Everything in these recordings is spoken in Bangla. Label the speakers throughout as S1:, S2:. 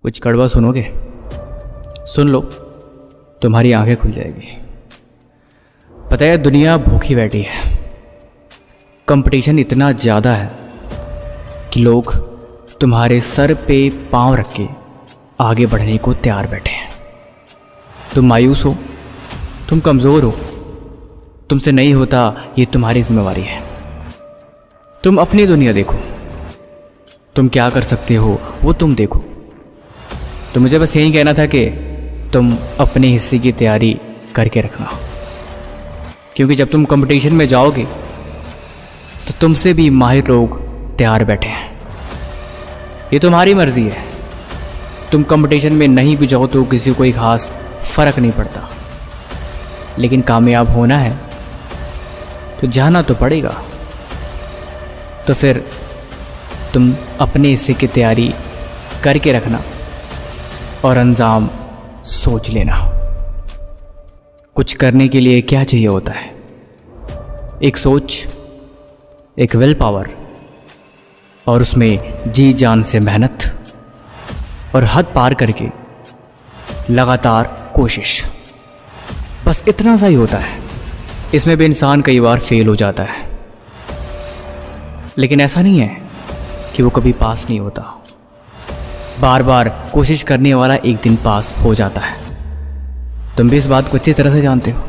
S1: कुछ कड़वा सुनोगे? सुन लो, तुम्हारी आंखें खुल जाएगी। पता है दुनिया भूखी बैठी है, कंपटीशन इतना ज़्यादा है कि लोग तुम्हारे सर पे पांव रख के आगे बढ़ने को तैयार बैठे हैं। तुम मायूस हो, तुम कमज़ोर हो, तुमसे नहीं होता ये तुम्हारी जिम्मेवारी है। तुम अपनी दुनिया देखो, तुम क्या कर सकते हो वो तुम देखो। तो मुझे बस यही कहना था कि तुम अपने हिस्से की तैयारी करके रखना, क्योंकि जब तुम कंपटीशन में जाओगे तो तुमसे भी माहिर लोग तैयार बैठे हैं। ये तुम्हारी मर्जी है, तुम कंपटीशन में नहीं भी जाओ तो किसी को कोई खास फर्क नहीं पड़ता, लेकिन कामयाब होना है तो जाना तो पड़ेगा। तो फिर तुम अपने हिस्से की तैयारी करके रखना और अंजाम सोच लेना। कुछ करने के लिए क्या चाहिए होता है? एक सोच, एक विल पावर, और उसमें जी जान से मेहनत और हद पार करके लगातार कोशिश। बस इतना सा ही होता है। इसमें भी इंसान कई बार फेल हो जाता है, लेकिन ऐसा नहीं है कि वो कभी पास नहीं होता। बार बार कोशिश करने वाला एक दिन पास हो जाता है। तुम भी इस बात को अच्छी तरह से जानते हो।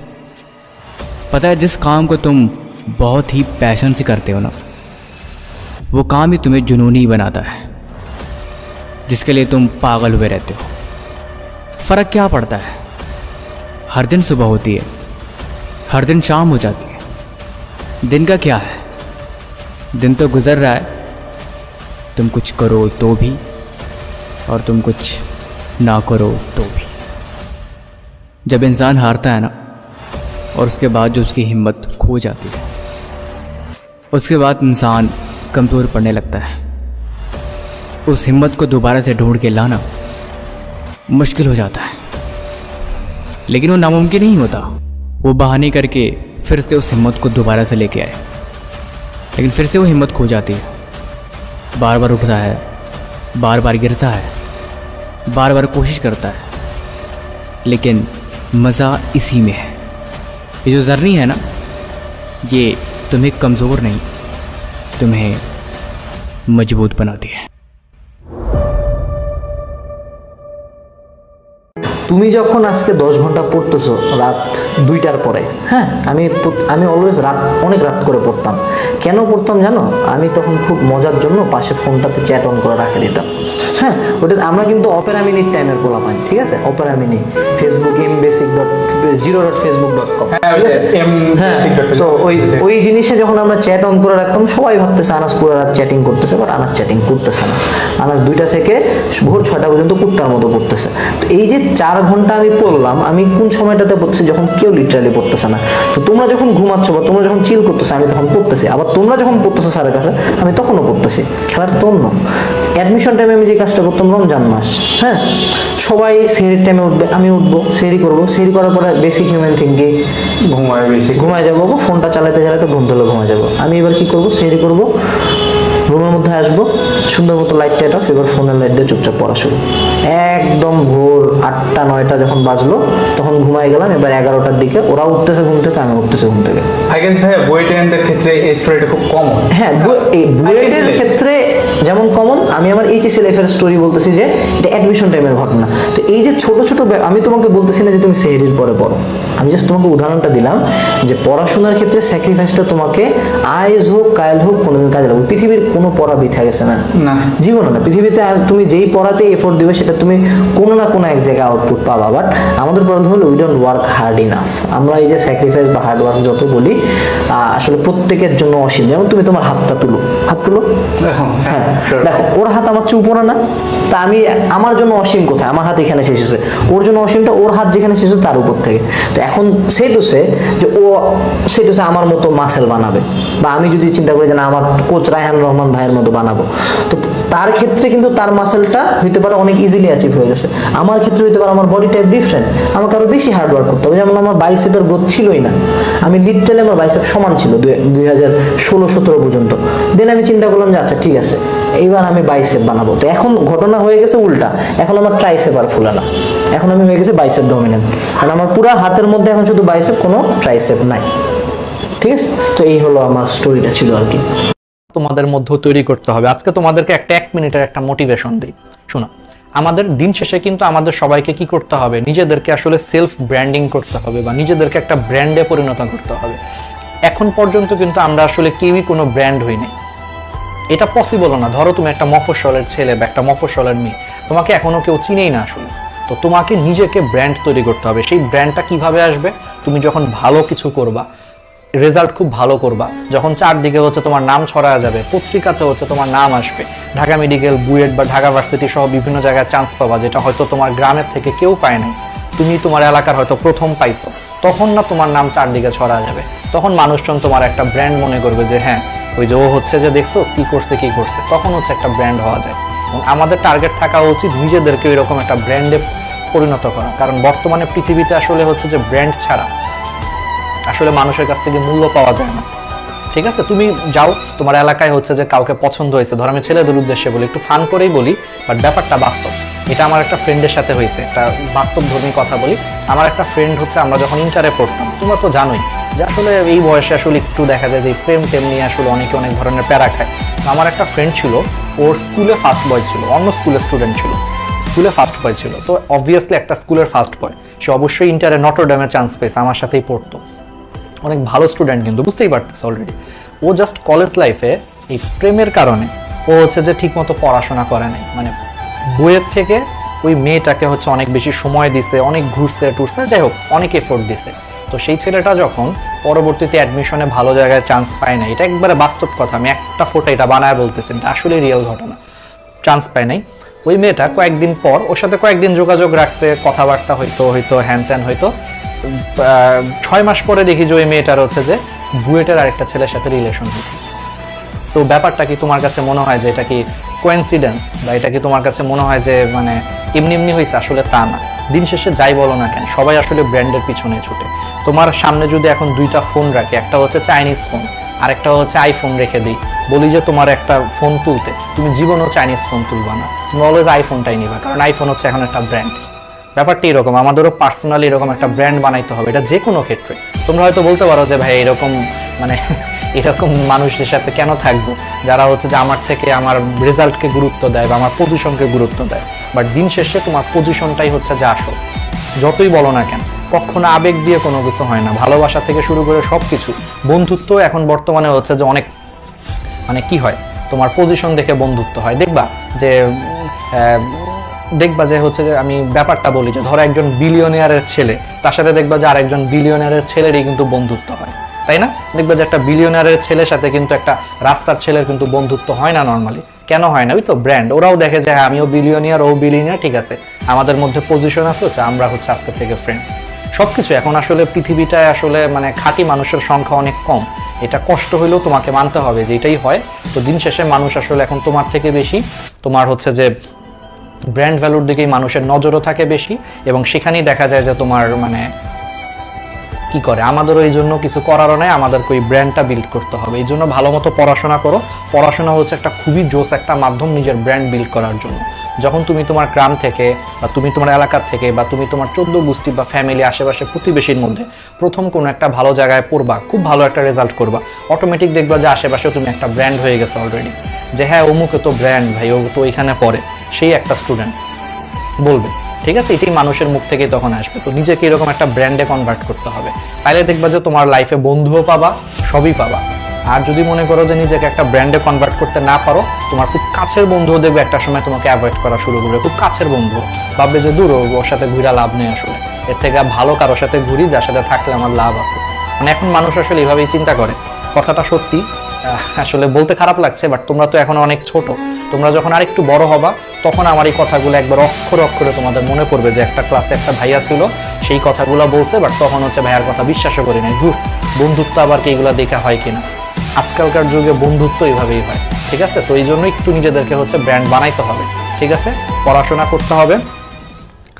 S1: पता है जिस काम को तुम बहुत ही पैशन से करते हो ना, वो काम ही तुम्हें जुनूनी बनाता है, जिसके लिए तुम पागल हुए रहते हो। फ़र्क क्या पड़ता है? हर दिन सुबह होती है, हर दिन शाम हो जाती है। दिन का क्या है? दिन तो गुजर रहा है। तुम कुछ करो तो भी और तुम कुछ ना करो तो भी। जब इंसान हारता है ना, और उसके बाद जो उसकी हिम्मत खो जाती है, उसके बाद इंसान कमज़ोर पड़ने लगता है। उस हिम्मत को दोबारा से ढूंढ के लाना मुश्किल हो जाता है, लेकिन वो नामुमकिन नहीं होता। वो बहाने करके फिर से उस हिम्मत को दोबारा से लेके आए, लेकिन फिर से वो हिम्मत खो जाती है। बार बार उठता है, बार बार गिरता है, बार बार कोशिश करता है, लेकिन मज़ा इसी में है। ये जो जर्नी है ना, ये तुम्हें कमज़ोर नहीं, तुम्हें मजबूत बनाती है।
S2: তুমি যখন আজকে 10 ঘন্টা পড়তেছো রাত 2টার পরে, হ্যাঁ আমি অলওয়েজ অনেক রাত করে পড়তাম। কেন পড়তাম জানো? আমি তখন খুব মজার জন্য পাশে ফোনটাতে চ্যাট অন করে রেখে দিতাম। হ্যাঁ, ওটা আমরা কিন্তু অপেরা মিনিট টাইমের বলা পাই, ঠিক আছে? অপেরা মিনি, ফেসবুক mbasic.0.facebook.com, তো ওই জিনিসে যখন আমরা চ্যাট অন করে রাখতাম, সবাই ভাবতেছে আনাস পুরো রাত চ্যাটিং করতেছে, বাট আনাস চ্যাটিং করতেছে না। আনাস 2টা থেকে ভোর 6টা পর্যন্ত কুত্তার মতো পড়তেছে। তো এই যে 4 ঘন্টা আমি পড়লাম, আমি কোন সময়টাতে পড়তেছি? যখন কেউ লিটারালি পড়তেছে না। তো তোমরা যখন ঘুমাচ্ছ বা তোমরা যখন চিল করতেছো, আমি তখন পড়তেছি। আবার তোমরা যখন পড়তেছো স্যারের কাছে, আমি তখনও পড়তেছি। খেলার তো অন্য অ্যাডমিশন টাইমে আমি যে কাজটা করতাম, রমজান মাস, হ্যাঁ সবাই সেহরির টাইমে উঠবে, আমি উঠবো, সেহরি করবো, সেহরি করার পরে বেসিক হিউম্যান থিঙ্কিং ঘুমায় যাবো, ফোনটা চালাতে চালাতে ঘুম ধরলে ঘুমায় যাবো। আমি এবার কি করবো? সেহরি করবো, রুমের মধ্যে আসবো, সুন্দর মতো লাইট টাইট অফ, এবার ফোনের লাইট দিয়ে চুপচাপ পড়া শুরু। একদম ভোর 8টা 9টা যখন বাজলো তখন ঘুমায় গেলাম। এবার 11টার দিকে ওরা উঠতেছে ঘুম থেকে, আমি উঠতেছে ঘুম থেকে।
S3: বুয়েটের ক্ষেত্রে এই স্টোরিটা খুব কমন।
S2: হ্যাঁ, বুয়েটের ক্ষেত্রে যেমন কমন, আমি আমার এইচএসসি লাইফের স্টোরি বলতেছি যে এটা অ্যাডমিশন টাইমের ঘটনা। তো এই যে ছোট ছোট, আমি তোমাকে বলতেছি না যে তুমি সেহরির পরে পড়ো, আমি জাস্ট তোমাকে উদাহরণটা দিলাম যে পড়াশোনার ক্ষেত্রে স্যাক্রিফাইসটা তোমাকে আইজ হোক কাইল হোক কোনোদিন কাজে লাগবে। পৃথিবীর কোনো পড়া বৃথা গেছে না, জীবনে না। পৃথিবীতে আর তুমি যেই পড়াতে এফোর্ট দিবে সেটা তুমি কোনো না কোনো এক জায়গায় আউটপুট পাবা। বাট আমাদের প্রবলেম হলো we don't work hard enough. আমরা এই যে স্যাক্রিফাইস বা হার্ড ওয়ার্ক যত বলি, আসলে প্রত্যেকের জন্য অসীম। যেমন তুমি তোমার হাতটা তুলো, হাত তুলো, হ্যাঁ দেখো ওর হাত আমার চেয়ে উপরে না, তা আমি আমার জন্য অসীম কোথায়? আমার হাত এখানে শেষ হয়েছে, ওর জন্য অসীমটা ওর হাত যেখানে শেষ হচ্ছে তার উপর থেকে। তো এখন সেটুসে যে ও সেটুসে আমার মতো মাসেল বানাবে, বা আমি যদি চিন্তা করি যে না আমার কোচ রায়হান রহমান ভাইয়ের মতো বানাবো, তো তার ক্ষেত্রে কিন্তু তার মাসেলটা হইতে পারে অনেক ইজিলি অ্যাচিভ হয়ে গেছে। আমার ক্ষেত্রে হইতে পারে আমার বডি টাইপ ডিফারেন্ট, আমাকে আরো বেশি হার্ড ওয়ার্ক করতে হবে। যেমন আমার বাইসেপের গ্রোথ ছিলই না, আমি লিটারালি আমার বাইসেপ সমান ছিল 2016-17 পর্যন্ত। দেন আমি চিন্তা করলাম যে আচ্ছা ঠিক আছে, এইবার আমি বাইসেপ বানাবো। তো এখন ঘটনা হয়ে গেছে উল্টা, এখন আমার ট্রাইসেপ আর ফুলে না, এখন আমি হয়ে গেছে বাইসেপ ডমিনেন্ট, কারণ আমার পুরো হাতের মধ্যে এখন শুধু বাইসেপ, কোনো ট্রাইসেপ নাই। ঠিক আছে, তো এই হলো আমার স্টোরিটা ছিল আর কি।
S4: তোমাদের মধ্যে তৈরি করতে হবে। আজকে তোমাদেরকে একটা 1 মিনিটের একটা মোটিভেশন দিই। শোনো, আমাদের দিন শেষে কিন্তু আমাদের সবাইকে কি করতে হবে, নিজেদেরকে আসলে সেলফ ব্র্যান্ডিং করতে হবে বা নিজেদেরকে একটা ব্র্যান্ডে পরিণত করতে হবে। এখন পর্যন্ত কিন্তু আমরা আসলে কেউই কোনো ব্র্যান্ড হইনি, এটা পসিবল না। ধরো তুমি একটা মফস্বলের ছেলে বা একটা মফস্বলের মেয়ে, তোমাকে এখনো কেউ চিনেই না আসলে। তো তোমাকে নিজেকে ব্র্যান্ড তৈরি করতে হবে। সেই ব্র্যান্ডটা কিভাবে আসবে, তুমি যখন ভালো কিছু করবা, রেজাল্ট খুব ভালো করবা, যখন চারদিকে হচ্ছে তোমার নাম ছড়ায় যাবে, পত্রিকাতে হচ্ছে তোমার নাম আসবে, ঢাকা মেডিকেল, বুয়েট বা ঢাকা ভার্সিটি সহ বিভিন্ন জায়গায় চান্স পাবা, যেটা হয়তো তোমার গ্রামের থেকে কেউ পায় নাই, তুমি তোমার এলাকার হয়তো প্রথম পাইছো, তখন না তোমার নাম চারদিকে ছড়া যাবে। তখন মানুষজন তোমার একটা ব্র্যান্ড মনে করবে যে হ্যাঁ, ওই যে ও হচ্ছে যে দেখছো কি করছে, তখন হচ্ছে একটা ব্র্যান্ড হওয়া যায়। এবং আমাদের টার্গেট থাকা উচিত নিজেদেরকে এরকম একটা ব্র্যান্ডে পরিণত করা। কারণ বর্তমানে পৃথিবীতে আসলে হচ্ছে যে ব্র্যান্ড ছাড়া আসলে মানুষের কাছ থেকে মূল্য পাওয়া যায় না। ঠিক আছে, তুমি যাও তোমার এলাকায় হচ্ছে যে কাউকে পছন্দ হয়েছে, ধর আমি ছেলেদের উদ্দেশ্যে বলি, একটু ফান করেই বলি, বাট ব্যাপারটা বাস্তব। এটা আমার একটা ফ্রেন্ডের সাথে হয়েছে, একটা বাস্তবধর্মী কথা বলি। আমার একটা ফ্রেন্ড হচ্ছে, আমরা যখন ইন্টারে পড়তাম, তোমরা তো জানোই যে আসলে এই বয়সে আসলে একটু দেখা যায় যে প্রেম টেম নিয়ে আসলে অনেকে অনেক ধরনের প্যারা খায়। আমার একটা ফ্রেন্ড ছিল, ওর স্কুলে ফার্স্ট বয় ছিল, অন্য স্কুলের স্টুডেন্ট ছিল, স্কুলে ফার্স্ট বয় ছিল। তো অবভিয়াসলি একটা স্কুলের ফার্স্ট বয়, সে অবশ্যই ইন্টারে নটরডেমে চান্স পেয়েছে, আমার সাথেই পড়তো, অনেক ভালো স্টুডেন্ট, কিন্তু বুঝতেই পারতেছে অলরেডি। ও জাস্ট কলেজ লাইফে এই প্রেমের কারণে ও হচ্ছে যে ঠিকমতো পড়াশোনা করে নাই, মানে বইয়ের থেকে ওই মেয়েটাকে হচ্ছে অনেক বেশি সময় দিছে, অনেক ঘুরছে টুরছে, যাই হোক অনেক এফোর্ট দিছে। তো সেই ছেলেটা যখন পরবর্তীতে অ্যাডমিশনে ভালো জায়গায় চান্স পায় না, এটা একবারে বাস্তব কথা, আমি একটা ফটো এটা বানায় বলতেছি, এটা আসলে রিয়েল ঘটনা, চান্স পায় নাই। ওই মেয়েটা কয়েকদিন পর ওর সাথে কয়েকদিন যোগাযোগ রাখছে, কথাবার্তা হয়তো হ্যান ত্যান হয়তো, 6 মাস পরে দেখি যে ওই মেয়েটার হচ্ছে যে বুয়েটের আরেকটা ছেলের সাথে রিলেশন হয়েছে। তো ব্যাপারটা কি তোমার কাছে মনে হয় যে এটা কি কোইন্সিডেন্স, বা এটা কি তোমার কাছে মনে হয় যে মানে এমনি এমনি হয়েছে? আসলে তা না। দিন শেষে যাই বলো না কেন, সবাই আসলে ব্র্যান্ডের পিছনে ছুটে। তোমার সামনে যদি এখন 2টা ফোন রাখি, একটা হচ্ছে চাইনিজ ফোন আর একটা হচ্ছে আইফোন রেখে দিই, বলি যে তোমার একটা ফোন তুলতে, তুমি জীবনও চাইনিজ ফোন তুলবা না, তুমি অলওয়েজ আইফোনটাই নিবা, কারণ আইফোন হচ্ছে এখন একটা ব্র্যান্ড। ব্যাপারটা এরকম, আমাদেরও পার্সোনালি এরকম একটা ব্র্যান্ড বানাইতে হবে, এটা যে কোনো ক্ষেত্রে। তোমরা হয়তো বলতে পারো যে ভাই এরকম মানে এরকম মানুষের সাথে কেন থাকবো যারা হচ্ছে যে আমার থেকে আমার রেজাল্টকে গুরুত্ব দেয় বা আমার পজিশনকে গুরুত্ব দেয়। বাট দিন শেষে তোমার পজিশনটাই হচ্ছে যে আসল, যতই বলো না কেন। কখনো আবেগ দিয়ে কোনো কিছু হয় না, ভালোবাসা থেকে শুরু করে সব কিছু। বন্ধুত্ব এখন বর্তমানে হচ্ছে যে অনেক মানে কি হয়, তোমার পজিশন দেখে বন্ধুত্ব হয়। দেখবা যে হচ্ছে যে আমি ব্যাপারটা বলি যে ধরো একজন বিলিয়নিয়ারের ছেলে, তার সাথে দেখবা যে আরেকজন বিলিয়নিয়ারের ছেলেরই কিন্তু বন্ধুত্ব হয়, তাই না? দেখবা যে একটা বিলিয়নিয়ারের ছেলের সাথে কিন্তু একটা রাস্তার ছেলের কিন্তু বন্ধুত্ব হয় না নর্মালি। কেন হয় না? ওই তো ব্র্যান্ড। ওরাও দেখে যে হ্যাঁ আমিও বিলিয়নিয়ার, ও বিলিয়নিয়ার, ঠিক আছে, আমাদের মধ্যে পজিশন আছে, হচ্ছে আমরা হচ্ছে আজকের থেকে ফ্রেন্ড। সবকিছু এখন আসলে পৃথিবীটায় আসলে মানে খাঁটি মানুষের সংখ্যা অনেক কম, এটা কষ্ট হইলেও তোমাকে মানতে হবে যে এটাই হয়। তো দিন শেষে মানুষ আসলে এখন তোমার থেকে বেশি তোমার হচ্ছে যে ব্র্যান্ড ভ্যালুর দিকেই মানুষের নজরও থাকে বেশি, এবং সেখানেই দেখা যায় যে তোমার মানে কি করে, আমাদেরও এই জন্য কিছু করারও নাই, আমাদেরকে ওই ব্র্যান্ডটা বিল্ড করতে হবে। এই জন্য ভালো মতো পড়াশোনা করো। পড়াশোনা হচ্ছে একটা খুবই জোস একটা মাধ্যম নিজের ব্র্যান্ড বিল্ড করার জন্য। যখন তুমি তোমার গ্রাম থেকে বা তুমি তোমার এলাকার থেকে বা তুমি তোমার 14 গোষ্ঠী বা ফ্যামিলি আশেপাশে প্রতিবেশীর মধ্যে প্রথম কোনো একটা ভালো জায়গায় পড়বা, খুব ভালো একটা রেজাল্ট করবা, অটোমেটিক দেখবা যে আশেপাশে তুমি একটা ব্র্যান্ড হয়ে গেছো অলরেডি, যে হ্যাঁ অমুকে তো ব্র্যান্ড, ভাই ও তো এখানে পড়ে, সেই একটা স্টুডেন্ট বলবে। ঠিক আছে, এটাই মানুষের মুখ থেকে তখন আসবে। তো নিজেকে এরকম একটা ব্র্যান্ডে কনভার্ট করতে হবে, তাইলে দেখবা যে তোমার লাইফে বন্ধুও পাবা, সবই পাবা। আর যদি মনে করো যে নিজেকে একটা ব্র্যান্ডে কনভার্ট করতে না পারো, তোমার খুব কাছের বন্ধুও দেখবে একটা সময় তোমাকে অ্যাভয়েড করা শুরু করবে। খুব কাছের বন্ধু ভাববে যে দূর, ওর সাথে ঘুরা লাভ নেই, আসলে এর থেকে ভালো কারোর সাথে ঘুরি যার সাথে থাকলে আমার লাভ আছে। মানে এখন মানুষ আসলে এইভাবেই চিন্তা করে। কথাটা সত্যি, আসলে বলতে খারাপ লাগছে, বাট তোমরা তো এখন অনেক ছোট, তোমরা যখন আরেকটু বড় হবা তখন আমার এই কথাগুলো একবার অক্ষরে অক্ষরে তোমাদের মনে পড়বে যে একটা ক্লাসে একটা ভাইয়া ছিল, সেই কথাগুলো বলছে, বাট তখন হচ্ছে ভাইয়ার কথা বিশ্বাসও করি নাই, ধুর বন্ধুত্ব আবার কি এগুলো দেখা হয় কিনা। আজকালকার যুগে বন্ধুত্ব এইভাবেই হয়। ঠিক আছে, তো এই জন্য একটু নিজেদেরকে হচ্ছে ব্র্যান্ড বানাইতে হবে। ঠিক আছে, পড়াশোনা করতে হবে,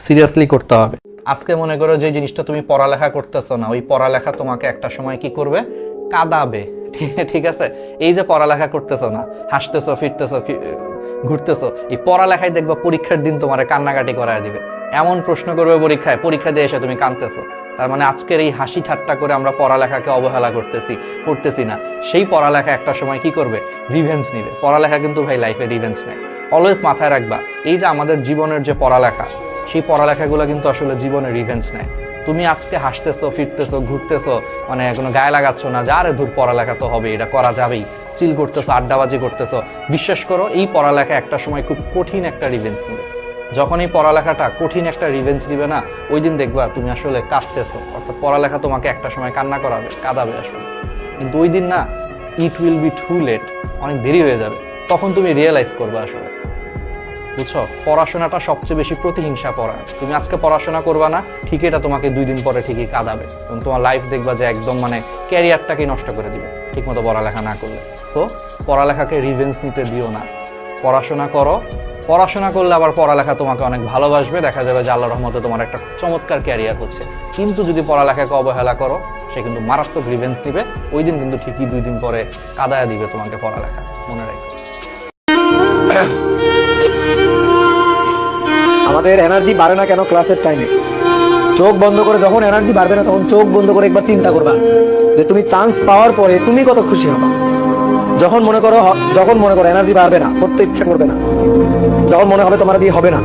S4: সিরিয়াসলি করতে হবে। আজকে মনে করো যে জিনিসটা তুমি পড়ালেখা করতেছো না, ওই পড়ালেখা তোমাকে একটা সময় কি করবে, কাঁদাবে। ঠিক আছে, এই যে পড়ালেখা করতেছো না, হাসতেছো, ফিরতেছো, ঘুরতেছো, এই পড়ালেখায় দেখবা পরীক্ষার দিন তোমার কান্নাকাটি করায় দিবে। এমন প্রশ্ন করবে পরীক্ষায়, পরীক্ষা দিয়ে এসে তুমি কাঁদতেছো। তার মানে আজকের এই হাসি ঠাট্টা করে আমরা পড়ালেখাকে অবহেলা করতেছি না। সেই পড়ালেখা একটা সময় কি করবে? রিভেঞ্জ নিবে। পড়ালেখা কিন্তু ভাই লাইফে রিভেঞ্জ নেয়। অলওয়েজ মাথায় রাখবা, এই যে আমাদের জীবনের যে পড়ালেখা, সেই পড়ালেখাগুলো কিন্তু আসলে জীবনে রিভেঞ্জ নেয়। তুমি আজকে হাসতেছো, ফিরতেছো, ঘুরতেছো, মানে কোনো গায়ে লাগাচ্ছ না যে আরে ধুর পড়ালেখা তো হবে, এটা করা যাবেই, চিল করতেছো, আড্ডাবাজি করতেছো। বিশ্বাস করো, এই পড়ালেখা একটা সময় খুব কঠিন একটা রিভেঞ্জ নেবে। যখন এই পড়ালেখাটা কঠিন একটা রিভেঞ্জ দিবে না, ওই দিন দেখবা তুমি আসলে কাঁদতেছো। অর্থাৎ পড়ালেখা তোমাকে একটা সময় কান্না করাবে, কাঁদাবে আসলে। কিন্তু ওই দিন না, it will be too late, অনেক দেরি হয়ে যাবে। তখন তুমি রিয়েলাইজ করবে আসলে, বুঝছো, পড়াশোনাটা সবচেয়ে বেশি প্রতিহিংসা পড়া। তুমি আজকে পড়াশোনা করবা না, ঠিক এটা তোমাকে 2 দিন পরে ঠিকই কাঁদাবে এবং তোমার লাইফ দেখবা যে একদম মানে ক্যারিয়ারটাকে নষ্ট করে দিবে ঠিক মতো পড়ালেখা না করলে। তো পড়ালেখাকে রিভেঞ্জ নিতে দিও না, পড়াশোনা করো। পড়াশোনা করলে আবার পড়ালেখা তোমাকে অনেক ভালোবাসবে, দেখা যাবে যে আল্লাহর রহমতে তোমার একটা চমৎকার ক্যারিয়ার হচ্ছে। কিন্তু যদি পড়ালেখাকে অবহেলা করো, সে কিন্তু মারাত্মক রিভেঞ্জ দিবে। ওই দিন কিন্তু ঠিকই 2 দিন পরে কাদায়া দিবে তোমাকে পড়ালেখা, মনে রাখো।
S2: আমাদের এনার্জি বাড়ে না কেন ক্লাসের টাইমে? চোখ বন্ধ করে, যখন এনার্জি বাড়বে না তখন চোখ বন্ধ করে একবার চিন্তা করবা যে তুমি চান্স পাওয়ার পরে তুমি কত খুশি হবা। যখন মনে করো এনার্জি বাড়বে না, করতে ইচ্ছা করবে না, যখন মনে হবে তোমার দিয়ে হবে না,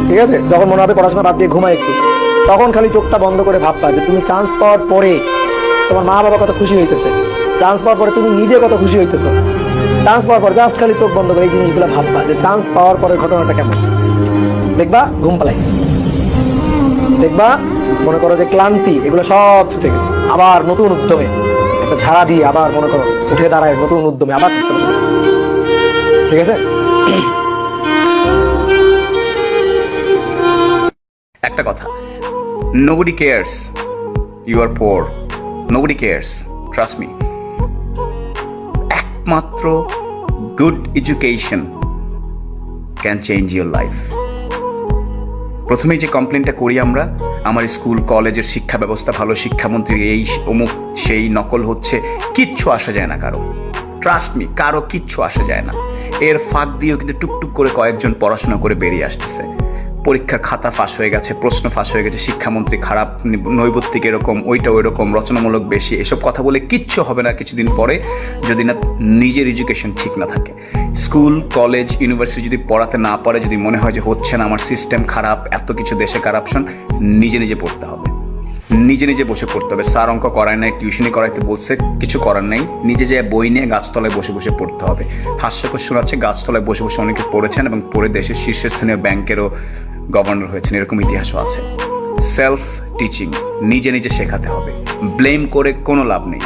S2: ঠিক আছে, যখন মনে হবে পড়াশোনা বাদ দিয়ে ঘুমাই একটু, তখন খালি চোখটা বন্ধ করে ভাববা যে তুমি চান্স পাওয়ার পরে তোমার মা বাবা কত খুশি হইতেছে, চান্স পাওয়ার পরে তুমি নিজে কত খুশি হইতেছো। চান্স পাওয়ার পর জাস্ট খালি চোখ বন্ধ করে এই জিনিসগুলো ভাববা যে চান্স পাওয়ার পরে ঘটনাটা কেমন। দেখবা ঘুম পালাইছে, দেখবা মনে করো যে ক্লান্তি এগুলো সব ছুটে গেছে, আবার নতুন উদ্যমে একটা ঝাড়া দিয়ে আবার মনে করো উঠে দাঁড়ায় নতুন উদ্যমে আবার, ঠিক আছে।
S5: একটা কথা, nobody cares you are poor, nobody cares, trust me. একমাত্র good education can change your life. প্রথমেই যে কমপ্লেনটা করি আমরা, আমার স্কুল কলেজের শিক্ষা ব্যবস্থা ভালো, শিক্ষামন্ত্রী এই অমুক সেই নকল হচ্ছে, কিচ্ছু আসা যায় না কারো, ট্রাস্ট মি, কারো কিচ্ছু আসা যায় না। এর ফাঁক দিয়েও কিন্তু টুকটুক করে কয়েকজন পড়াশোনা করে বেরিয়ে আসতেছে। পরীক্ষার খাতা ফাঁস হয়ে গেছে, প্রশ্ন ফাঁস হয়ে গেছে, শিক্ষামন্ত্রী খারাপ, নৈবত্তিক এরকম, ওইটা ওই রকম, রচনামূলক বেশি, এসব কথা বলে কিচ্ছু হবে না কিছুদিন পরে, যদি না নিজের এডুকেশন ঠিক না থাকে। স্কুল কলেজ ইউনিভার্সিটি যদি পড়াতে না পারে, যদি মনে হয় যে হচ্ছে না, আমার সিস্টেম খারাপ, এত কিছু দেশে কারাপশন, নিজে পড়তে হবে, নিজে বসে পড়তে হবে। স্যার অঙ্ক করায় নাই, টিউশনি করাইতে বলছে, কিছু করার নেই, নিজে যে বই নিয়ে গাছতলায় বসে বসে পড়তে হবে। হাস্যকর শোনাচ্ছে, গাছতলায় বসে বসে অনেকে পড়েছেন এবং পড়ে দেশের শীর্ষস্থানীয় ব্যাংকেরও গভর্নর হয়েছেন, এরকম ইতিহাসও আছে। সেলফ টিচিং, নিজে শেখাতে হবে, ব্লেম করে কোনো লাভ নেই।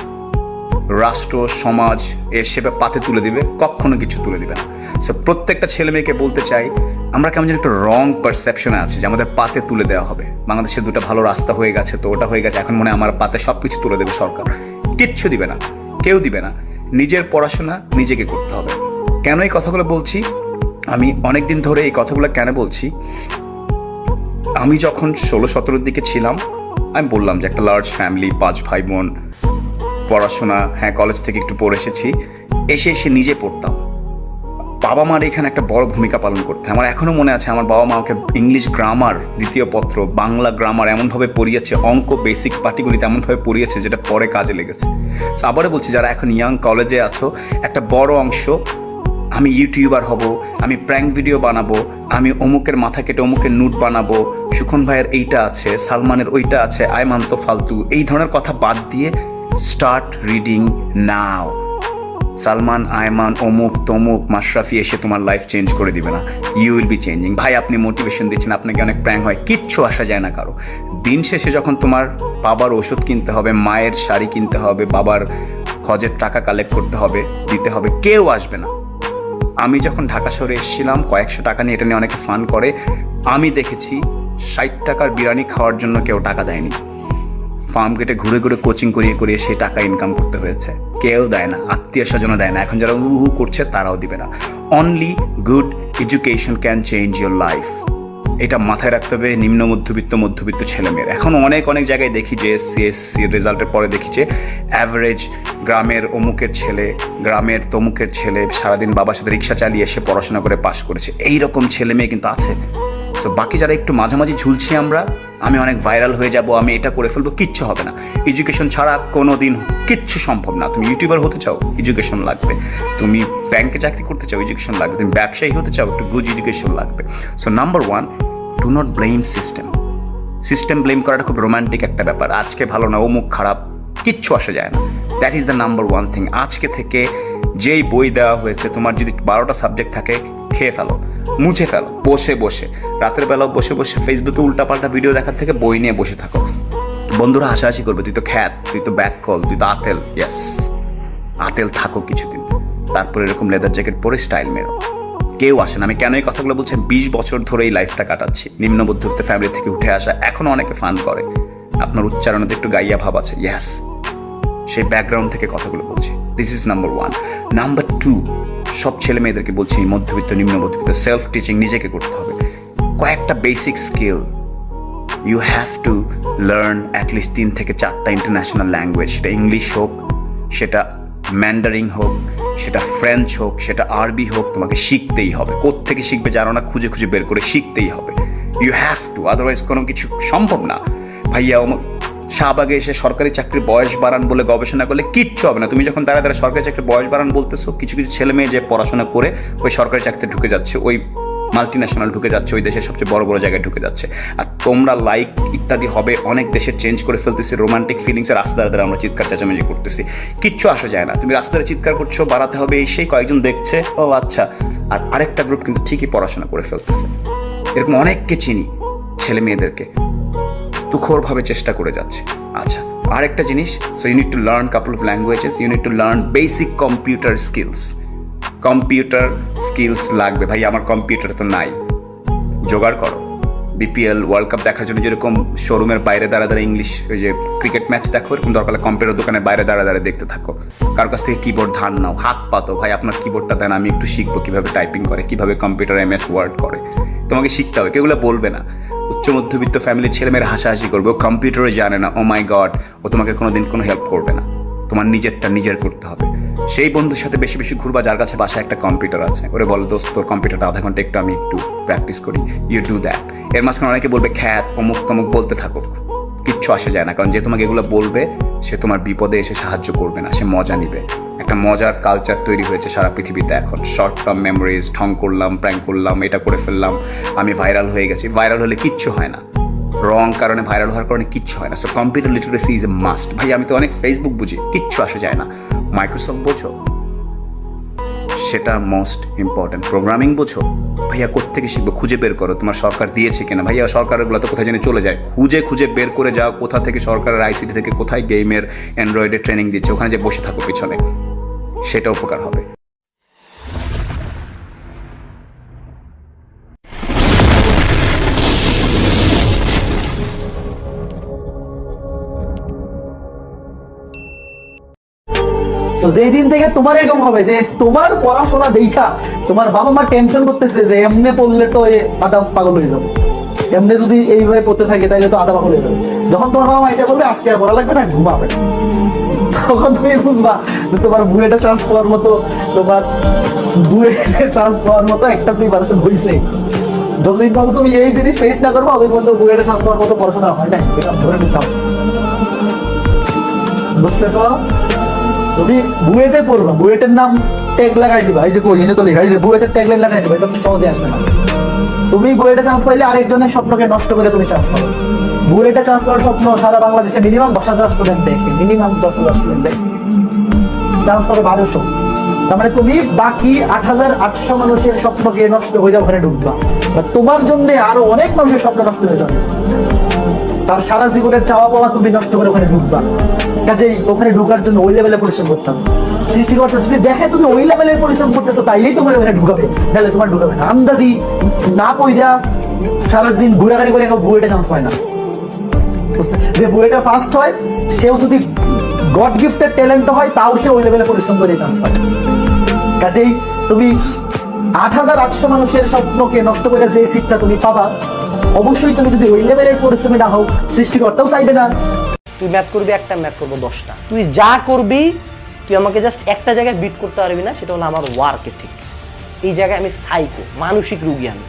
S5: রাষ্ট্র সমাজ এর সেবা পাতে তুলে দিবে, কখনো কিছু তুলে দিবে না। সো প্রত্যেকটা ছেলে মেয়েকে বলতে চাই, আমরা কেমন যেন একটা রং পারসেপশনে আছি যে আমাদের পাতে তুলে দেওয়া হবে। বাংলাদেশে 2টা ভালো রাস্তা হয়ে গেছে, তো ওটা হয়ে গেছে, এখন মনে হয় আমার পাতে সব কিছু তুলে দেবে সরকার। কিচ্ছু দিবে না, কেউ দিবে না। নিজের পড়াশোনা নিজেকে করতে হবে। কেন এই কথাগুলো বলছি? আমি অনেকদিন ধরে এই কথাগুলো কেন বলছি, আমি যখন 16-17 দিকে ছিলাম, আমি বললাম যে একটা লার্জ ফ্যামিলি, 5 ভাই বোন, পড়াশোনা, হ্যাঁ কলেজ থেকে একটু পড়ে এসেছি, এসে নিজে পড়তাম। বাবা মার এখানে একটা বড় ভূমিকা পালন করতে। আমার এখনো মনে আছে, আমার বাবা মা আমাকে ইংলিশ গ্রামার 2য় পত্র, বাংলা গ্রামার এমনভাবে পড়িয়েছে, অঙ্ক বেসিক পাটিগণিত এমনভাবে পড়িয়েছে যেটা পরে কাজে লেগেছে। আবারও বলছি, যারা এখন ইয়াং কলেজে আছো, একটা বড় অংশ, আমি ইউটিউবার হব, আমি প্র্যাঙ্ক ভিডিও বানাবো, আমি অমুকের মাথা কেটে অমুকের নোট বানাবো, সুখন ভাইয়ের এইটা আছে, সালমানের ওইটা আছে, আয়মান তো ফালতু, এই ধরনের কথা বাদ দিয়ে স্টার্ট রিডিং নাও। সালমান, আয়মান, অমুক তমুক, মাশরাফি এসে তোমার লাইফ চেঞ্জ করে দিবে না। You will be changing. ভাই আপনি মোটিভেশন দিচ্ছেন, আপনাকে অনেক প্র্যাঙ্ক হয়, কিচ্ছু আসা যায় না কারো। দিন শেষে যখন তোমার বাবার ওষুধ কিনতে হবে, মায়ের শাড়ি কিনতে হবে, বাবার হজের টাকা কালেক্ট করতে হবে, দিতে হবে, কেউ আসবে না। আমি যখন ঢাকা শহরে এসেছিলাম, কয়েকশো টাকা নিয়ে, এটা নিয়ে অনেকে ফান করে, আমি দেখেছি 60 টাকার বিরিয়ানি খাওয়ার জন্য কেউ টাকা দেয়নি। ফার্ম গেটে ঘুরে কোচিং করিয়ে সেই টাকা ইনকাম করতে হয়েছে। কেউ দেয় না, আত্মীয় স্বজনও দেয় না। এখন যারা করছে তারাও দিবে না। Only good education can change your life. এটা মাথায় রাখতে হবে নিম্ন মধ্যবিত্ত ছেলেমেয়ের। এখন অনেক অনেক জায়গায় দেখি যে এসসি রেজাল্টের পরে দেখি যে অ্যাভারেজ গ্রামের অমুকের ছেলে, গ্রামের তমুকের ছেলে সারাদিন বাবার সাথে রিক্সা চালিয়ে এসে পড়াশোনা করে পাশ করেছে, এইরকম ছেলে মেয়ে কিন্তু আছে। তো বাকি যারা একটু মাঝামাঝি ঝুলছি আমরা, আমি অনেক ভাইরাল হয়ে যাব, আমি এটা করে ফেলবো, কিচ্ছু হবে না। এডুকেশন ছাড়া কোনো দিন কিচ্ছু সম্ভব না। তুমি ইউটিউবার হতে চাও, এডুকেশন লাগবে। তুমি ব্যাংকে চাকরি করতে চাও, এডুকেশন লাগবে। তুমি ব্যবসায়ী হতে চাও, একটু গুড এডুকেশন লাগবে। So number 1, do not blame system blame করাটা খুব রোমান্টিক একটা ব্যাপার। আজকে ভালো না, অমুক খারাপ, কিচ্ছু আসে যায় না। That is the number 1 thing. আজকে থেকে যেই বই দেওয়া হয়েছে, তোমার যদি 12টা সাবজেক্ট থাকে, খেয়ে ফেলো, মুছে ফেলো, বসে রাতের বেলা বসে ফেসবুকে উল্টাপাল্টা ভিডিও দেখার থেকে বই নিয়ে বসে থাকো। বন্ধুরা হাসাহাসি করবে, তুই তো খ্যাত, তুই তো ব্যাককল, তুই তো আতেল। ইয়েস, আতেল থাকো কিছুদিন, তারপর এরকম লেদার জ্যাকেট পরে স্টাইল মেরো। কেউ আসে না। আমি কেন এই কথাগুলো বলছি? 20 বছর ধরে এই লাইফটা কাটাচ্ছি, নিম্ন মধ্যবিত্ত ফ্যামিলি থেকে উঠে আসা। এখনো অনেকে ফান করে, আপনার উচ্চারণে একটু গাইয়া ভাব আছে। ইয়েস, সেই ব্যাকগ্রাউন্ড থেকে কথাগুলো বলছি। This is number 1। নাম্বার 2, সব ছেলে মেয়েদেরকে বলছি, মধ্যবিত্ত নিম্ন মধ্যবিত্ত, সেলফ টিচিং নিজেকে করতে হবে। কয়েকটা basic skill you have to learn, at least 3 থেকে 4টা ইন্টারন্যাশনাল ল্যাঙ্গুয়েজ। সেটা ইংলিশ হোক, সেটা ম্যান্ডারিং হোক, সেটা ফ্রেঞ্চ হোক, সেটা আরবি হোক, তোমাকে শিখতেই হবে। কোত্থেকে শিখবে জানো না, খুঁজে বের করে শিখতেই হবে। ইউ হ্যাভ টু, আদারওয়াইজ কোনো কিছু সম্ভব না। ভাইয়া শাহবাগে এসে সরকারি চাকরির বয়স বাড়ান বলে গবেষণা করলে কিচ্ছু হবে না। তুমি যখন দাঁড়া সরকারি চাকরির বয়স বাড়ান বলতেছো, কিছু ছেলে মেয়ে যে পড়াশোনা করে ওই সরকারি চাকরিতে ঢুকে যাচ্ছে, ওই মাল্টি ন্যাশনাল ঢুকে যাচ্ছে, ওই দেশের সবচেয়ে বড় জায়গায় ঢুকে যাচ্ছে। আর তোমরা লাইক ইত্যাদি হবে, অনেক দেশে চেঞ্জ করে ফেলতেছি, রোমান্টিক ফিলিংসের রাস্তা দ্বারা আমরা চিৎকার চেঁচামেচি করতেছি, কিচ্ছু আসা যায় না। তুমি রাস্তায় চিৎকার করছো, বাড়াতে হবে, সেই কয়েকজন দেখছে, ও আচ্ছা। আর আরেকটা গ্রুপ কিন্তু ঠিকই পড়াশোনা করে ফেলতেছে। এরকম অনেককে চিনি, ছেলে মেয়েদেরকে তুখোরভাবে চেষ্টা করে যাচ্ছে। আচ্ছা, আরেকটা জিনিস, so you need to learn couple of languages, you need to learn basic computer skills লাগবে। ভাই আমার কম্পিউটার তো নাই, জোগাড় করো। বিপিএল ওয়ার্ল্ড কাপ দেখার জন্য যেরকম শোরুমের বাইরে দাঁড়া ইংলিশ ওই যে ক্রিকেট ম্যাচ দেখো, এরকম দরকার কম্পিউটার দোকানের বাইরে দাঁড়া দেখতে থাকো। কারোর কাছ থেকে কিবোর্ড ধার নাও, হাত পাতো, ভাই আপনার কিবোর্ডটা দেন, আমি একটু শিখবো কিভাবে টাইপিং করে, কিভাবে কম্পিউটার MS ওয়ার্ড করে। তোমাকে শিখতে হবে, কেউগুলো বলবে না। উচ্চ মধ্যবিত্ত ফ্যামিলির ছেলেমেয়েরা হাসাহাসি করবে, ও কম্পিউটারে জানে না, ও মাই গড, ও তোমাকে কোনোদিন কোনো হেল্প করবে না। তোমার নিজের করতে হবে। সেই বন্ধুর সাথে বেশি ঘুরবা যার কাছে বাসায় একটা কম্পিউটার আছে, ওরে বলো দোস্ত তোর কম্পিউটারটা আধা ঘন্টা আমি একটু প্র্যাকটিস করি, ইউ ডু দ্যাট। এর মাঝখানে অনেকে বলবে খ্যাত, অমুক তমুক বলতে থাকো, কিচ্ছু আসে যায় না। কারণ যে তোমাকে এগুলো বলবে সে তোমার বিপদে এসে সাহায্য করবে না, সে মজা নিবে। একটা মজার কালচার তৈরি হয়েছে সারা পৃথিবীতে এখন। শর্ট টার্ম মেমোরিজ, ঢং করলাম, প্র্যাঙ্ক করলাম, এটা করে ফেললাম, আমি ভাইরাল হয়ে গেছি। ভাইরাল হলে কিচ্ছু হয় না, রং কারণে ভাইরাল হওয়ার কারণে কিচ্ছু হয় না। So computer literacy is a must. ভাই আমি তো অনেক ফেসবুক বুঝি, কিচ্ছু আসে যায় না। মাইক্রোসফট বোঝো, সেটা মোস্ট ইম্পর্টেন্ট। প্রোগ্রামিং বোঝো, ভাইয়া কোত্থেকে শিখবো, খুঁজে বের করো তোমার সরকার দিয়েছে কিনা। ভাইয়া সরকারগুলো তো কোথায় যেন চলে যায়, খুঁজে বের করে যাও কোথা থেকে সরকারের ICT থেকে কোথায় গেমের অ্যান্ড্রয়েডের ট্রেনিং দিচ্ছে, ওখানে যে বসে থাকো পিছনে, সেটা উপকার হবে।
S2: যেই দিন থেকে তোমার এরকম হবে যে তোমার পড়াশোনা দেখা তোমার বাবা মা টেনশন করতেছে যে এমনি পড়লে তো আদা পাগল হয়ে যাবে, এমনি যদি এইভাবে পড়তে থাকে তাহলে তো আদা পাগল হয়ে যাবে, যখন তোমার বাবা মা এটা বলবে আজকে আর পড়া লাগবে না, ঘুমাবে, তখন তুমি বুঝবা যে তোমার বুয়েটে চান্স পাওয়ার মতো, তোমার বুয়েটে চান্স পাওয়ার মতো একটা প্রিপারেশন হয়েছে। যতদিন পর্যন্ত তুমি এই জিনিস ফেস না করবো ততদিন পর্যন্ত বুয়েটে চান্স পাওয়ার মতো পড়াশোনা হয় না, এটা ধরে নিতাম। বুঝতেছ? তুমি বুয়েটে পড়বা, বুয়েটের নাম ট্যাগ লাগাই দিবা, এই যে কোহিনে তো লেখা, এই যে বুয়েটের ট্যাগ লাইন লাগাই দিবা, এটা তো সহজে আসবে না। তুমি বুয়েটে চান্স পাইলে আরেকজনের স্বপ্নকে নষ্ট করে তুমি চান্স পাবে। বুয়েটে চান্স পাওয়ার স্বপ্ন সারা বাংলাদেশে মিনিমাম 10,000 স্টুডেন্ট দেখে, মিনিমাম 10,000 স্টুডেন্ট দেখে, চান্স পাবে 1200। তার মানে তুমি বাকি 8,800 মানুষের স্বপ্নকে নষ্ট হয়ে ওখানে ঢুকবা, তোমার জন্য আরো অনেক মানুষের স্বপ্ন নষ্ট হয়ে যাবে, তার সারা জীবনের চাওয়া পাওয়া তুমি নষ্ট করে ওখানে ঢুকবা। কাজেই ওখানে ঢোকার জন্য ওই লেভেলে পরিশ্রম করতে হবে। সৃষ্টিকর্তা যদি দেখে তুমি ওই লেভেলের পরিশ্রম করতেছো তাইলেই তোমার ওখানে ঢুকাবে, নাহলে তোমার ঢুকাবে না। আন্দাজি না পয়দা সারাদিন ঘোরাঘুরি করে বুয়েটে চান্স পায় না। যে বুয়েটে ফার্স্ট হয় সেও যদি গড গিফটেড ট্যালেন্ট হয় তাও সে ওই লেভেলে পরিশ্রম করে চান্স পায়। কাজেই তুমি 8,800 মানুষের স্বপ্নকে নষ্ট করে যে সিটটা তুমি পাবা
S6: অবশ্যই তুমি যদি ওই লেভেলের পরিশ্রমী না হও, সৃষ্টিকর্তাও চাইবে না।
S7: তুই ম্যাথ করবি একটা, ম্যাথ করবো 10টা। তুই যা করবি তুই আমাকে জাস্ট একটা জায়গায় বিট করতে পারবি না, সেটা হলো আমার ওয়ার্ক এথিক। এই জায়গায় আমি সাইকো, মানসিক রুগী। আমি